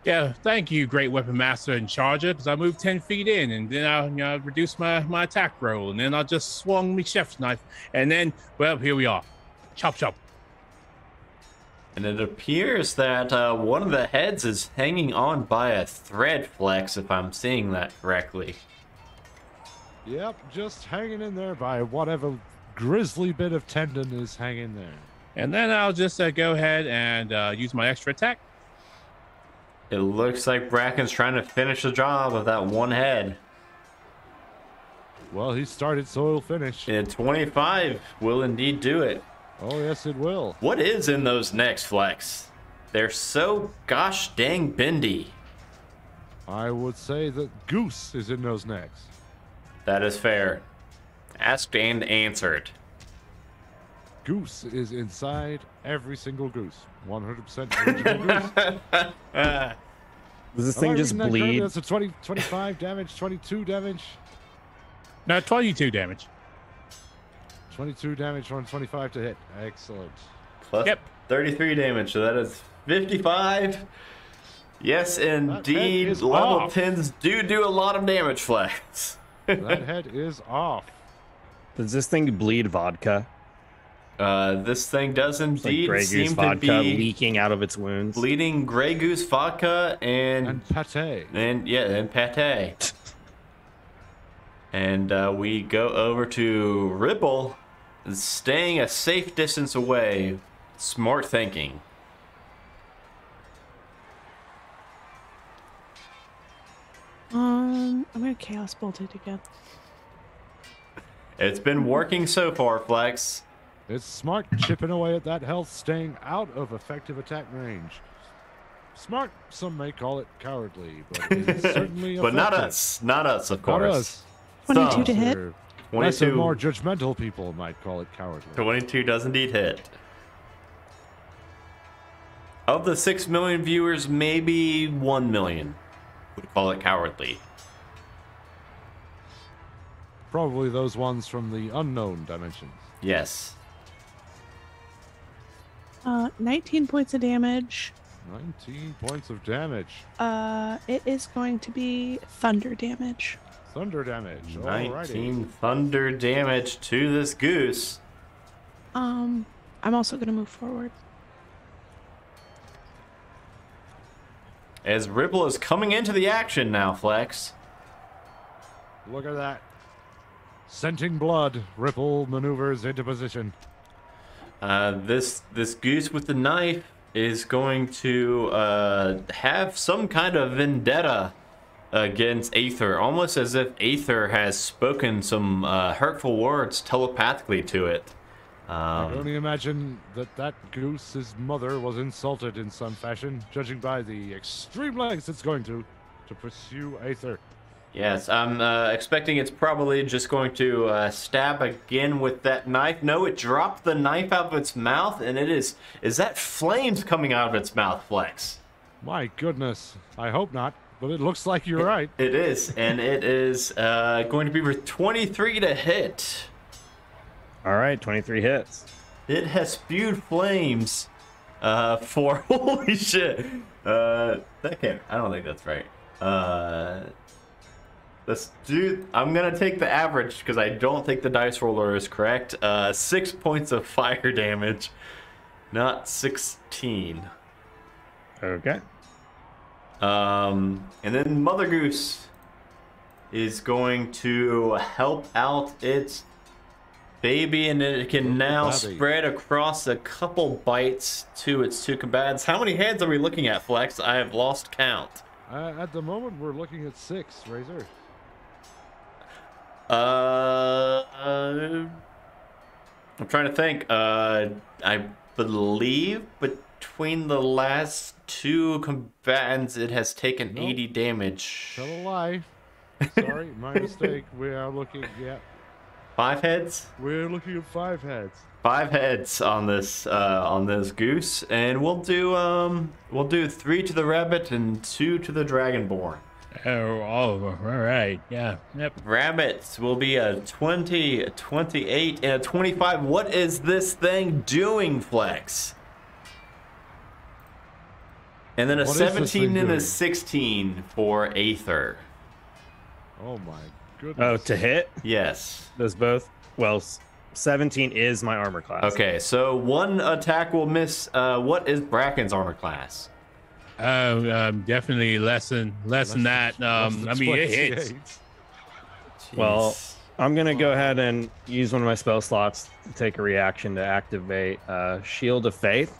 Yeah, thank you, great weapon master and charger, because I moved 10 feet in, and then I reduced my attack roll, and then I just swung my chef's knife, and then, well, here we are. Chop, chop. And it appears that one of the heads is hanging on by a thread, Flex, if I'm seeing that correctly. Yep, just hanging in there by whatever grisly bit of tendon is hanging there. And then I'll just go ahead and use my extra attack. It looks like Bracken's trying to finish the job of that one head. Well, he started, so he'll finish. And 25 will indeed do it. Oh, yes, it will. What is in those necks, Flex? They're so gosh dang bendy. I would say that Goose is in those necks. That is fair. Asked and answered. Goose is inside every single goose. 100% original goose. Does this thing just bleed? That's a 25 damage, 22 damage. No, 22 damage. 22 damage on 25 to hit. Excellent. Plus 33 damage, so that is 55. Yes, indeed. Level off. 10s do a lot of damage, Flex. That head is off. Does this thing bleed vodka? This thing does indeed Grey seem Goose to vodka be leaking out of its wounds. bleeding Grey Goose vodka and pate. And pate. And we go over to Ripple, staying a safe distance away. Smart thinking. I'm gonna Chaos Bolt it again. It's been working so far, Flex. It's smart chipping away at that health, staying out of effective attack range. Smart, some may call it cowardly, but it's certainly effective. But not us. Not us, of course. Not us. 22 to hit. 22. More judgmental people might call it cowardly. 22 does indeed hit. Of the 6 million viewers, maybe 1 million would call it cowardly. Probably those ones from the unknown dimensions. Yes. 19 points of damage. 19 points of damage. It is going to be thunder damage. Thunder damage. 19 thunder damage to this goose. I'm also going to move forward. As Ripple is coming into the action now, Flex. Look at that. Scenting blood, Ripple maneuvers into position. This goose with the knife is going to have some kind of vendetta against Aether, almost as if Aether has spoken some hurtful words telepathically to it. I can only imagine that goose's mother was insulted in some fashion, judging by the extreme lengths it's going to pursue Aether. Yes, I'm expecting it's probably just going to stab again with that knife. No, it dropped the knife out of its mouth, and it is that flames coming out of its mouth, Flex? My goodness. I hope not, but it looks like you're right. It is, and it is going to be for 23 to hit. All right, 23 hits. It has spewed flames for... Holy shit. That can't... I don't think that's right. Let's do... I'm going to take the average because I don't think the dice roller is correct. 6 points of fire damage, not 16. Okay. And then Mother Goose is going to help out its baby, and it can now spread across a couple bites to its two combatants. How many heads are we looking at, Flex? I have lost count. At the moment, we're looking at 6, Razor. I'm trying to think. I believe between the last two combatants, it has taken 80 damage. Tell a lie. Sorry, my mistake. We are looking, 5 heads? We're looking at 5 heads. 5 heads on this goose, and we'll do 3 to the rabbit and 2 to the dragonborn. Oh, all right. Yeah. Yep. Rabbits will be a 20, a 28, and a 25. What is this thing doing, Flex? And then a 17 and a 16 for Aether. Oh my goodness. Oh, to hit? Yes. Those both? Well, 17 is my armor class. Okay, so one attack will miss. What is Bracken's armor class? Definitely less than that. I mean, it hits. Well, I'm gonna go ahead and use one of my spell slots to take a reaction to activate Shield of Faith,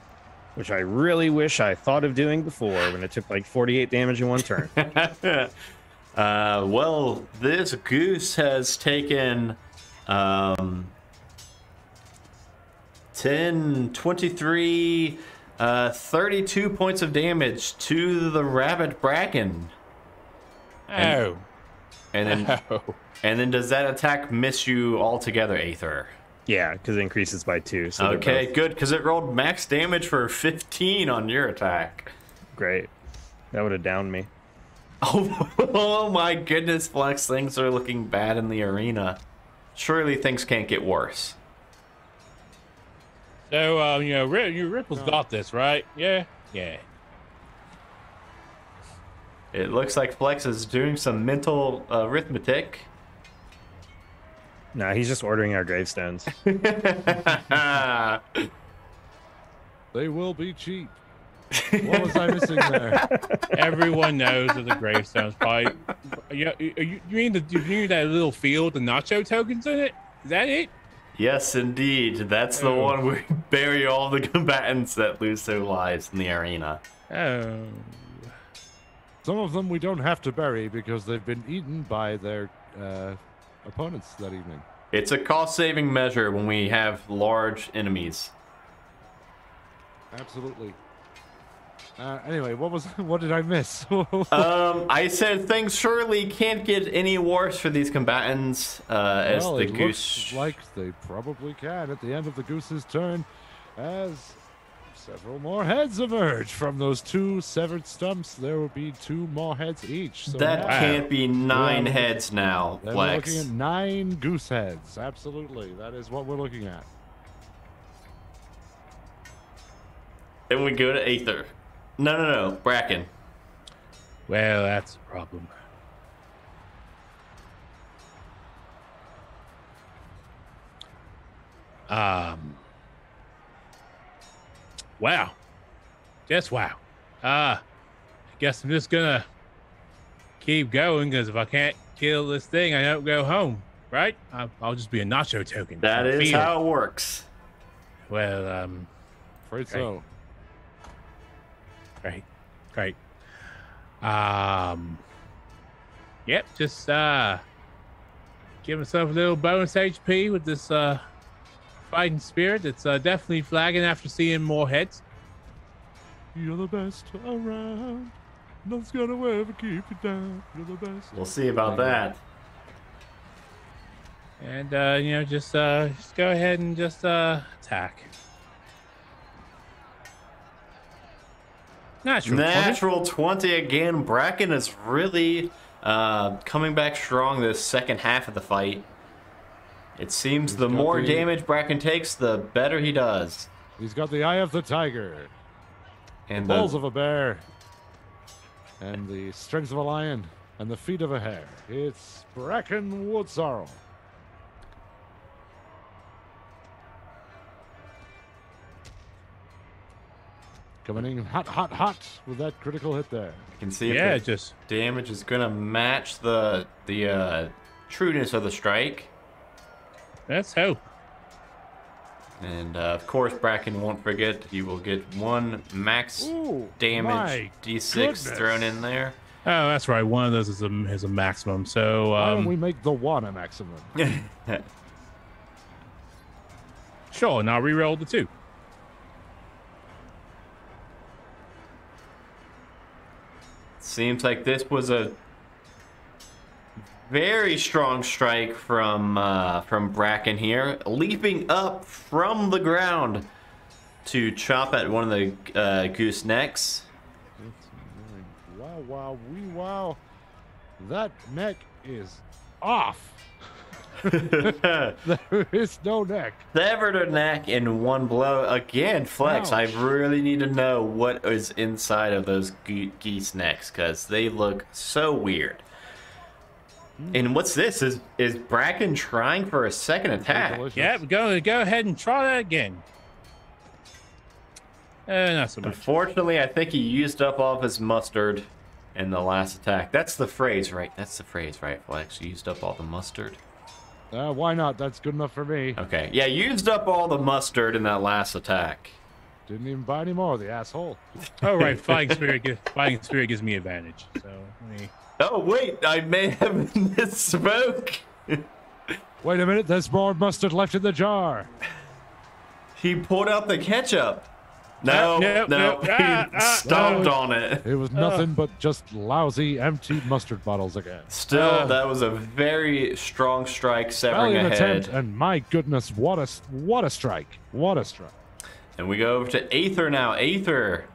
which I really wish I thought of doing before when it took like 48 damage in one turn. Well, this goose has taken 10, 23, 32 points of damage to the rabbit Bracken. And then does that attack miss you altogether, Aether? Yeah, because it increases by 2. So okay, good, because it rolled max damage for 15 on your attack. Great. That would have downed me. Oh my goodness, Flex, things are looking bad in the arena. Surely things can't get worse. So, Ripple's got this, right? Yeah? Yeah. It looks like Flex is doing some mental arithmetic. Nah, he's just ordering our gravestones. They will be cheap. What was I missing there? Everyone knows of the gravestones. Probably. You mean that little field, the nacho tokens in it? Is that it? Yes, indeed. That's the one where we bury all the combatants that lose their lives in the arena. Oh. Some of them we don't have to bury because they've been eaten by their opponents that evening. It's a cost-saving measure when we have large enemies. Absolutely. Anyway, what did I miss? I said things surely can't get any worse for these combatants. As the goose, looks like they probably can at the end of the goose's turn, as several more heads emerge from those 2 severed stumps. There will be 2 more heads each. So that can't be 9 heads now, Flex. We're looking at 9 goose heads. Absolutely, that is what we're looking at. Then we go to Aether. No, Bracken. Well, that's a problem. Wow. Just wow. I guess I'm just gonna keep going, because if I can't kill this thing, I don't go home, right? I'll just be a nacho token. That is how it works. Well, afraid so. Great. Yep, just give myself a little bonus HP with this fighting spirit. It's definitely flagging after seeing more heads. You're the best around. Nothing's gonna ever keep you down. You're the best. We'll see about that. And just go ahead and just attack. Natural 20 again. Bracken is really coming back strong this second half of the fight. It seems the more damage Bracken takes, the better he does. He's got the eye of the tiger, and the balls of a bear, and the strength of a lion, and the feet of a hare. It's Bracken Woodsorrel. Coming in hot with that critical hit there. You can see if the damage is going to match the trueness of the strike. Let's hope. And of course, Bracken won't forget. You will get 1 max damage D6 thrown in there. Oh, that's right. One of those is a maximum. So why don't we make the 1 a maximum? Sure, and I'll re-roll the 2. Seems like this was a very strong strike from Bracken here, leaping up from the ground to chop at one of the goose necks. Wow. That neck is off. There is no neck. Severed a neck in one blow. Again, Flex, I really need to know what is inside of those geese necks, because they look so weird. And what's this? Is Bracken trying for a second attack? Yeah, go ahead and try that again. Not so much. Unfortunately, I think he used up all of his mustard in the last attack. That's the phrase, right? That's the phrase, right, Flex? Used up all the mustard. Why not? That's good enough for me. Okay. Yeah, used up all the mustard in that last attack. Didn't even buy any more, the asshole. Oh, right. Flying Spirit gives me advantage. So, let me... Oh, wait. I may have misspoke. Wait a minute. There's more mustard left in the jar. He pulled out the ketchup. No. He stomped on it. It was nothing but just lousy, empty mustard bottles again. Still, that was a very strong strike, severing a head. Attempt, and my goodness, what a strike. What a strike. And we go over to Aether now. Aether,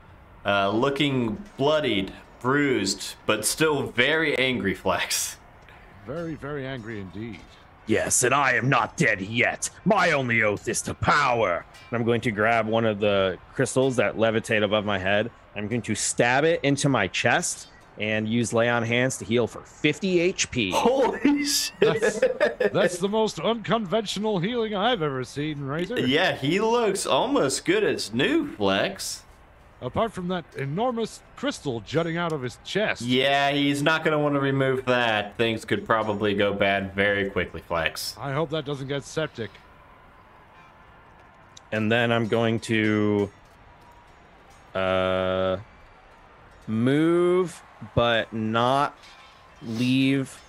looking bloodied, bruised, but still very angry, Flex. Very, very angry indeed. Yes, and I am not dead yet. My only oath is to power. I'm going to grab one of the crystals that levitate above my head. I'm going to stab it into my chest and use Lay on Hands to heal for 50 HP. Holy shit. That's the most unconventional healing I've ever seen, Razor. Yeah, he looks almost good as new, Flex. Apart from that enormous crystal jutting out of his chest. Yeah, he's not going to want to remove that. Things could probably go bad very quickly, Flex. I hope that doesn't get septic. And then I'm going to move, but not leave.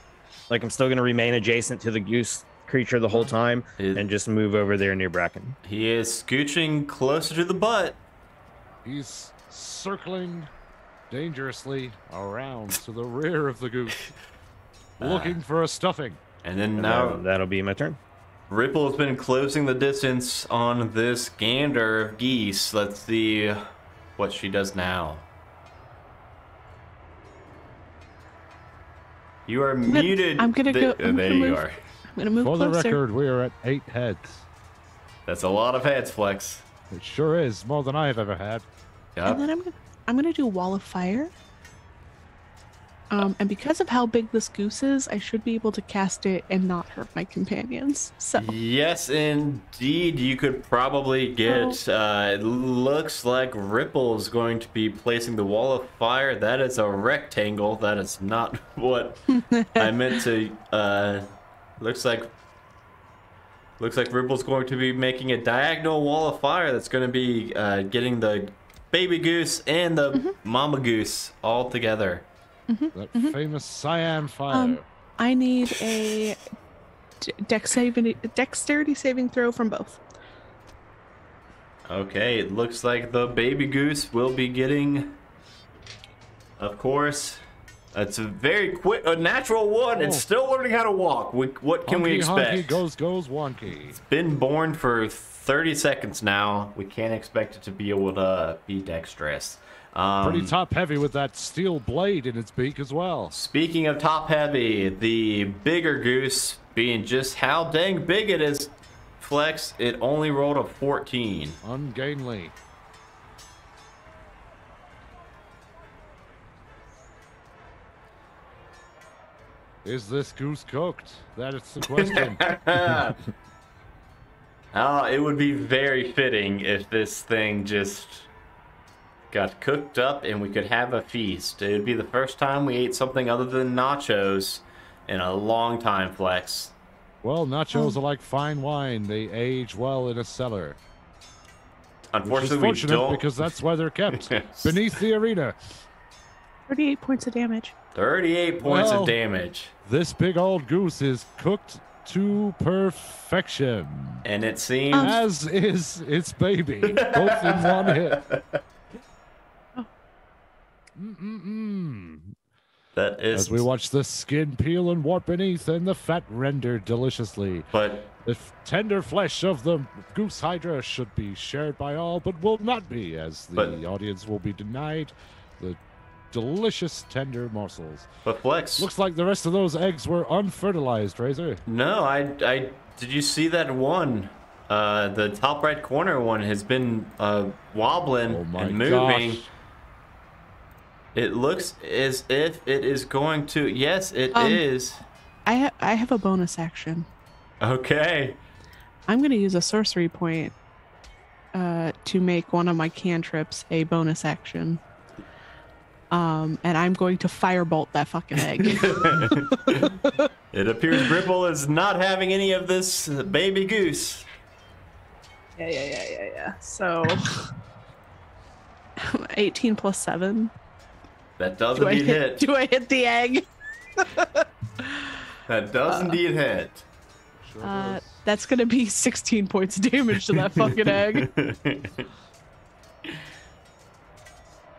Like, I'm still going to remain adjacent to the goose creature the whole time and just move over there near Bracken. He is scooching closer to the butt. He's circling dangerously around to the rear of the goose, looking for a stuffing. And then now that'll be my turn. Ripple has been closing the distance on this gander of geese. Let's see what she does now. You are muted. I'm gonna go. There you are. I'm gonna move closer. For the record, we are at 8 heads. That's a lot of heads, Flex. It sure is, more than I have ever had. Yep. And then I'm gonna do Wall of Fire. And because of how big this goose is, I should be able to cast it and not hurt my companions. So yes, indeed, you could probably get. It looks like Ripple is going to be placing the Wall of Fire. That is a rectangle. That is not what I meant to. Looks like Ripple's going to be making a diagonal Wall of Fire. That's going to be getting the baby goose and the mama goose all together. That famous cyan fire. I need a dexterity saving throw from both. Okay, it looks like the baby goose will be getting, of course, it's a very quick, a natural one. It's still learning how to walk. What can we expect? Honky, goes wonky. It's been born for 30 seconds now. We can't expect it to be able to be dexterous. Pretty top heavy with that steel blade in its beak as well. Speaking of top heavy, the bigger goose being just how dang big it is, Flex, it only rolled a 14. Ungainly. Is this goose cooked? That is the question. It would be very fitting if this thing just got cooked up and we could have a feast. It would be the first time we ate something other than nachos in a long time, Flex. Well, nachos are like fine wine. They age well in a cellar. Unfortunately, we don't. Because that's why they're kept beneath the arena. 38 points of damage. 38 points of damage. This big old goose is cooked to perfection. And it seems... as is its baby. Both in one hit. That is... As we watch the skin peel and warp beneath and the fat render deliciously. But the tender flesh of the goose hydra should be shared by all, but will not be, as the audience will be denied the delicious tender morsels. But Flex... looks like the rest of those eggs were unfertilized, Razor. No, I did you see that one? The top right corner one has been wobbling and moving. Gosh. It looks as if it is going to... Yes, it is. I have a bonus action. Okay. I'm going to use a sorcery point to make one of my cantrips a bonus action. And I'm going to firebolt that fucking egg. It appears Ripple is not having any of this baby goose. Yeah. So 18 plus 7. That does indeed hit. Do I hit the egg? That does indeed hit. That's going to be 16 points of damage to that fucking egg.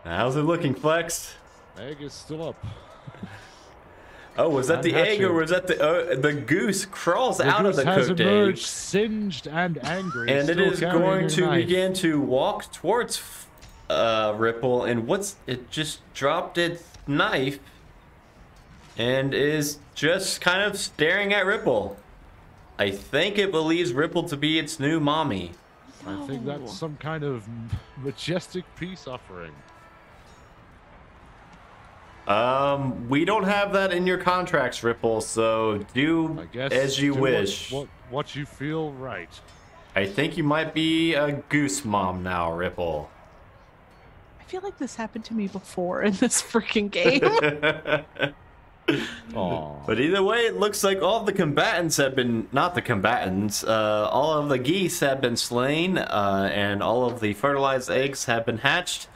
How's it looking, Flex? Egg is still up. Oh, was that the egg or was that the goose crawls out of the cooked egg? Singed and angry. And it is going to begin to walk towards Ripple, and it just dropped its knife and is just kind of staring at Ripple. I think it believes Ripple to be its new mommy. I think that's some kind of majestic peace offering. We don't have that in your contracts, Ripple, so do as you wish. What you feel right. I think you might be a goose mom now, Ripple. I feel like this happened to me before in this freaking game. But either way, it looks like all of the combatants have been, not the combatants, all of the geese have been slain, and all of the fertilized eggs have been hatched.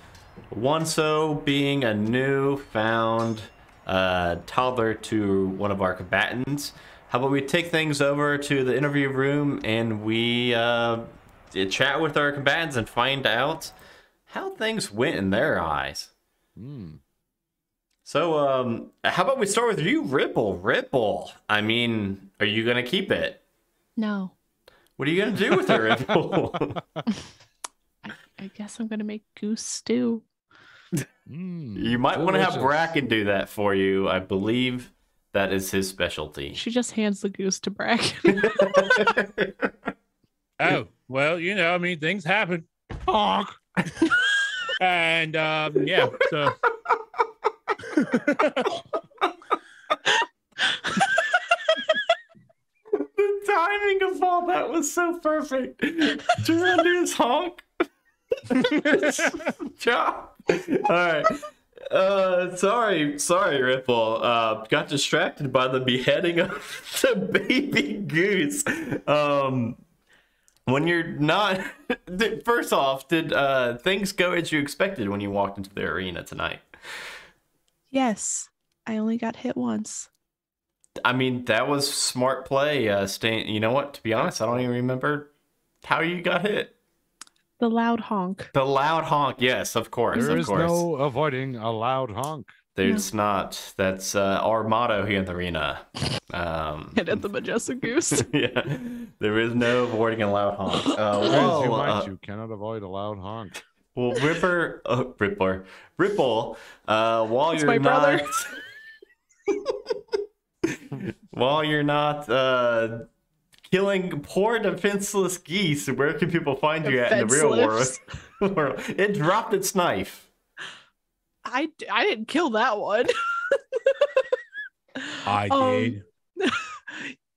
One so being a newfound toddler to one of our combatants. How about we take things over to the interview room and we chat with our combatants and find out how things went in their eyes. So, how about we start with you, Ripple? Ripple, I mean, are you going to keep it? No. What are you going to do with it, Ripple? I guess I'm going to make goose stew. You might want to have Bracken do that for you. I believe that is his specialty. She just hands the goose to Bracken. Oh, well, you know, I mean, things happen. Honk. And, yeah, so... The timing of all that was so perfect. Did you want to do this honk? Job. All right. Sorry, Ripple. Got distracted by the beheading of the baby goose. When you're not, first off, did things go as you expected when you walked into the arena tonight? Yes, I only got hit once. I mean, that was smart play. You know what? To be honest, I don't even remember how you got hit. The loud honk. The loud honk. Yes, of course. There is no avoiding a loud honk. There's not. That's our motto here in the arena. Hit at the majestic goose. Yeah, there is no avoiding a loud honk. You cannot avoid a loud honk. Well, Ripple, while It's you're my not, brother. while you're not killing poor defenseless geese, where can people find you at in the real world? It dropped its knife. I didn't kill that one. I did.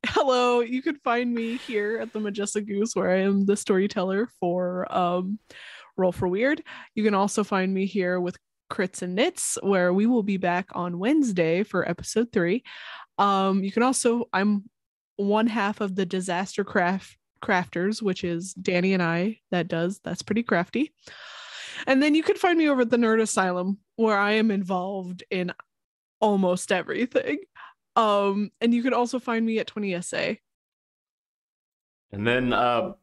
Hello, you can find me here at the Majestic Goose, where I am the storyteller for Roll for Weird. You can also find me here with Crits and Knits, where we will be back on Wednesday for episode 3. You can also, I'm one half of the Disaster Crafters, which is Danny and I. That's pretty crafty. And then you can find me over at the Nerd Asylum, where I am involved in almost everything. And you can also find me at 20SA. And then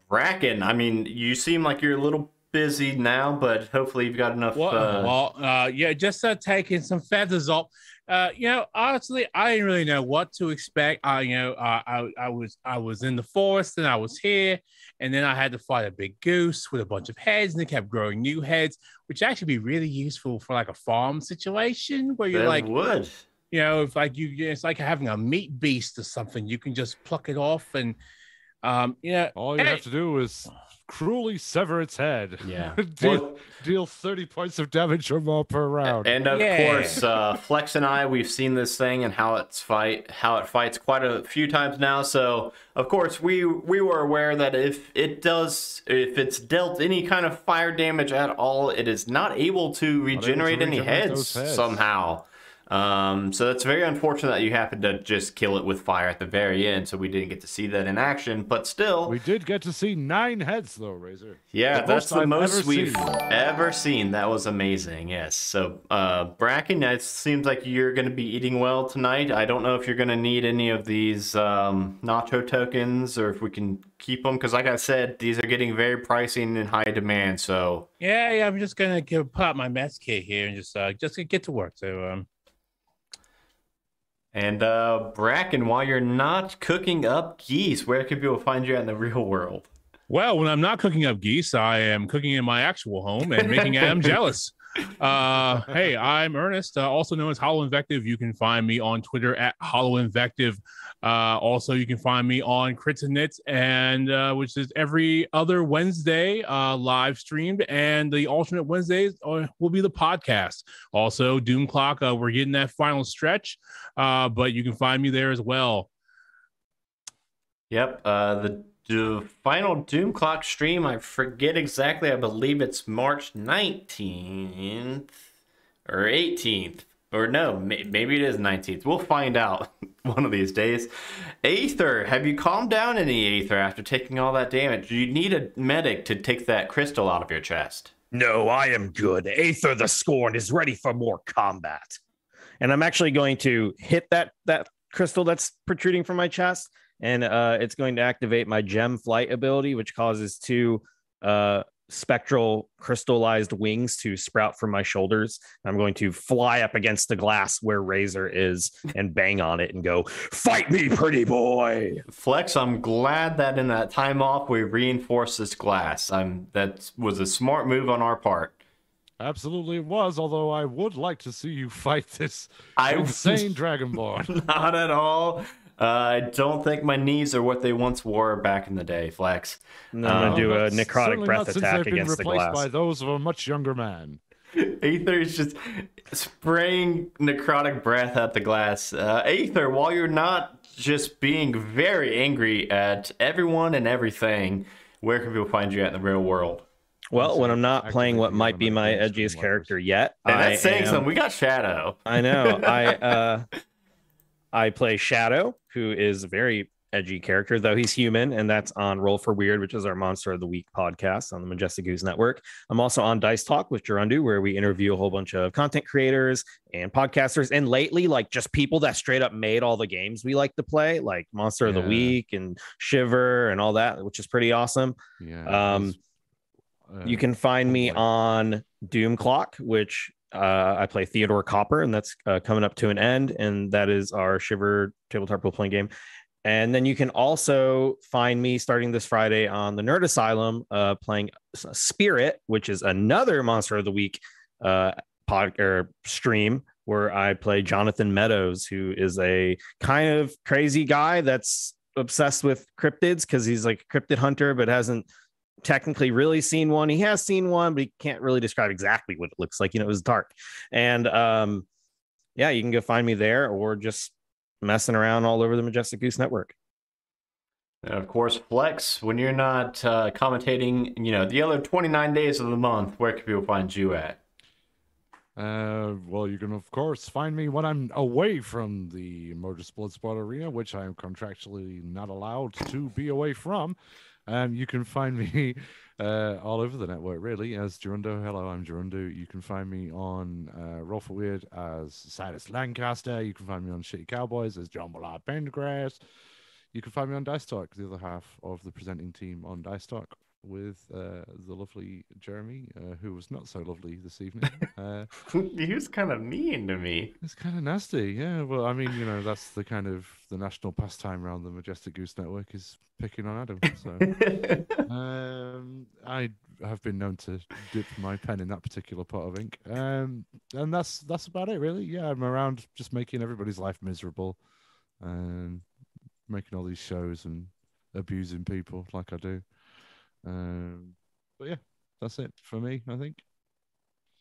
Bracken, I mean, you seem like you're a little busy now, but hopefully you've got enough. Yeah, just taking some feathers off. Honestly, I didn't really know what to expect. I was in the forest and I was here, and then I had to fight a big goose with a bunch of heads, and they kept growing new heads, which actually be really useful for like a farm situation where you're would. If like it's like having a meat beast or something. You can just pluck it off, and all you have to do is cruelly sever its head. Yeah. Deal 30 points of damage or more per round. And of course, Flex and I, we've seen this thing and how it fights quite a few times now. So of course we were aware that if it's dealt any kind of fire damage at all, it is not able to regenerate any heads somehow. So that's very unfortunate that you happened to just kill it with fire at the very end, so we didn't get to see that in action, but still. We did get to see 9 heads, though, Razor. Yeah, that's the most we've ever seen. That was amazing, yes. So, Bracken, it seems like you're going to be eating well tonight. I don't know if you're going to need any of these nacho tokens, or if we can keep them, because like I said, these are getting very pricey and in high demand, so. Yeah, I'm just going to put out my mess kit here and just get to work, so. And Bracken, while you're not cooking up geese, where can people find you in the real world? Well, when I'm not cooking up geese, I am cooking in my actual home and making Adam jealous. Hey, I'm Ernest, also known as Hollow Invective. You can find me on Twitter at Hollow Invective. Also, you can find me on Crits and Knits, and which is every other Wednesday live streamed, and the alternate Wednesdays will be the podcast. Also, Doom Clock, we're getting that final stretch, but you can find me there as well. Yep, the final Doom Clock stream, I forget exactly. I believe it's March 19th or 18th. Or no, maybe it is 19th. We'll find out one of these days. Aether, have you calmed down any, Aether, after taking all that damage? Do you need a medic to take that crystal out of your chest? No, I am good. Aether the Scorned is ready for more combat. And I'm actually going to hit that crystal that's protruding from my chest, and it's going to activate my gem flight ability, which causes 2 spectral crystallized wings to sprout from my shoulders. I'm going to fly up against the glass where Razor is and bang on it and go, "Fight me, pretty boy." Flex, I'm glad that in that time off we reinforced this glass. That was a smart move on our part. Absolutely it was, although I would like to see you fight this insane Dragonborn. Not at all. I don't think my knees are what they once were back in the day, Flex. And then I'm going to do a necrotic breath attack against the glass. Replaced by those of a much younger man. Aether is just spraying necrotic breath at the glass. Aether, while you're not just being very angry at everyone and everything, where can people find you at in the real world? Well, when I'm not playing what might be my edgiest character yet, and that's saying something. We got Shadow. I know. I play Shadow, who is a very edgy character, though he's human, and that's on Roll for Weird, which is our Monster of the Week podcast on the Majestic Goose Network. I'm also on Dice Talk with Gerundu, where we interview a whole bunch of content creators and podcasters, and lately, like, just people that straight up made all the games we like to play, like Monster of the Week and Shiver and all that, which is pretty awesome. You can find me on Doom Clock, which I play Theodore Copper, and that's coming up to an end, and that is our Shiver tabletop role-playing game. And then you can also find me starting this Friday on the Nerd Asylum playing Spirit, which is another Monster of the Week stream, where I play Jonathan Meadows, who is a kind of crazy guy that's obsessed with cryptids because he's like a cryptid hunter, but hasn't technically really seen one. He has seen one, but he can't really describe exactly what it looks like. It was dark. And you can go find me there, or just messing around all over the Majestic Goose Network. And of course, Flex, when you're not commentating, the other 29 days of the month, where can people find you at? Well, you can, of course, find me when I'm away from the Modras Bloodsport Arena, which I am contractually not allowed to be away from. You can find me all over the network, really, as Gerundo. Hello, I'm Gerundo. You can find me on Roll for Weird as Silas Lancaster. You can find me on Shitty Cowboys as John Bullard Pendergrass. You can find me on Dice Talk, the other half of the presenting team on Dice Talk, with the lovely Jeremy, who was not so lovely this evening. He was kind of mean to me. It's kind of nasty, yeah. Well, I mean, that's the kind of the national pastime around the Majestic Goose Network, is picking on Adam. So I have been known to dip my pen in that particular pot of ink, and that's about it, really. Yeah, I'm around just making everybody's life miserable, and making all these shows and abusing people like I do. But yeah, that's it for me, I think.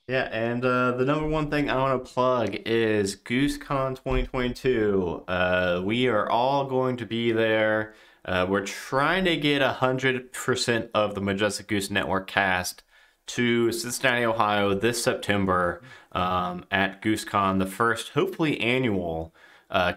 Yeah, and the number one thing I want to plug is GooseCon 2022. We are all going to be there. We're trying to get 100% of the Majestic Goose Network cast to Cincinnati, Ohio this September at GooseCon, the first, hopefully annual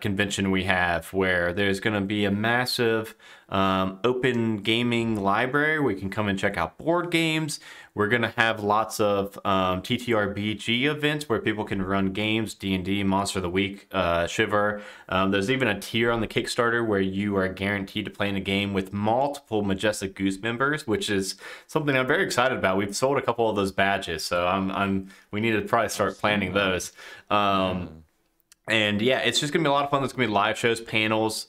convention we have, where there's going to be a massive open gaming library. We can come and check out board games. We're going to have lots of TTRPG events where people can run games, D&D, Monster of the Week, Shiver. There's even a tier on the Kickstarter where you are guaranteed to play in a game with multiple Majestic Goose members, which is something I'm very excited about. We've sold a couple of those badges, so we need to probably start planning those. And yeah, it's just gonna be a lot of fun. There's gonna be live shows, panels.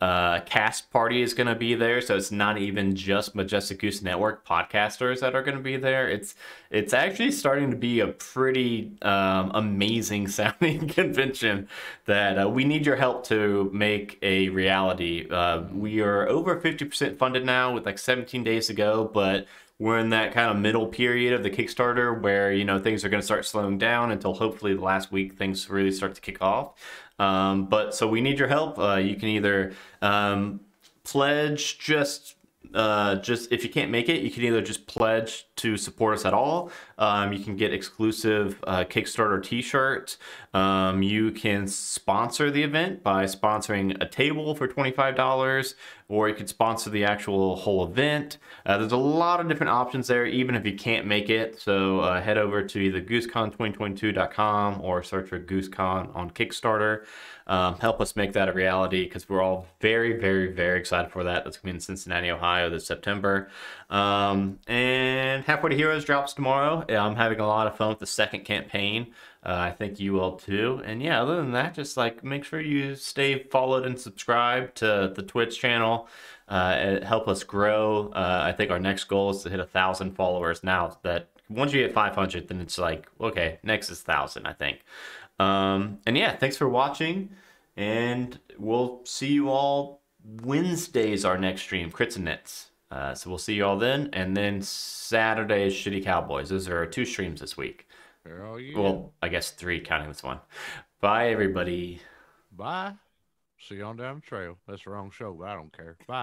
Cast party is gonna be there, so it's not even just Majestic Goose Network podcasters that are gonna be there. It's actually starting to be a pretty amazing sounding convention that we need your help to make a reality. We are over 50% funded now with like 17 days to go, but we're in that kind of middle period of the Kickstarter where, you know, things are going to start slowing down until hopefully the last week things really start to kick off. But so we need your help. You can either pledge just if you can't make it, you can either just pledge to support us at all. You can get exclusive Kickstarter t-shirts. You can sponsor the event by sponsoring a table for $25, or you could sponsor the actual whole event. There's a lot of different options there, even if you can't make it. So head over to either goosecon2022.com or search for GooseCon on Kickstarter. Help us make that a reality, because we're all very, very, very excited for that. That's going to be in Cincinnati, Ohio this September. And Halfway to Heroes drops tomorrow. I'm having a lot of fun with the second campaign. I think you will too. And yeah, other than that, just like make sure you stay followed and subscribe to the Twitch channel. It help us grow. I think our next goal is to hit 1,000 followers. Now that once you hit 500, then it's like, okay, next is 1,000, I think. And yeah, thanks for watching, and we'll see you all Wednesday's our next stream, Crits and Nits. So we'll see you all then, and then Saturday is Shitty Cowboys. Those are our 2 streams this week. Oh, yeah. Well, I guess 3 counting this one. Bye, everybody. Bye. See you on down the trail. That's the wrong show, but I don't care. Bye.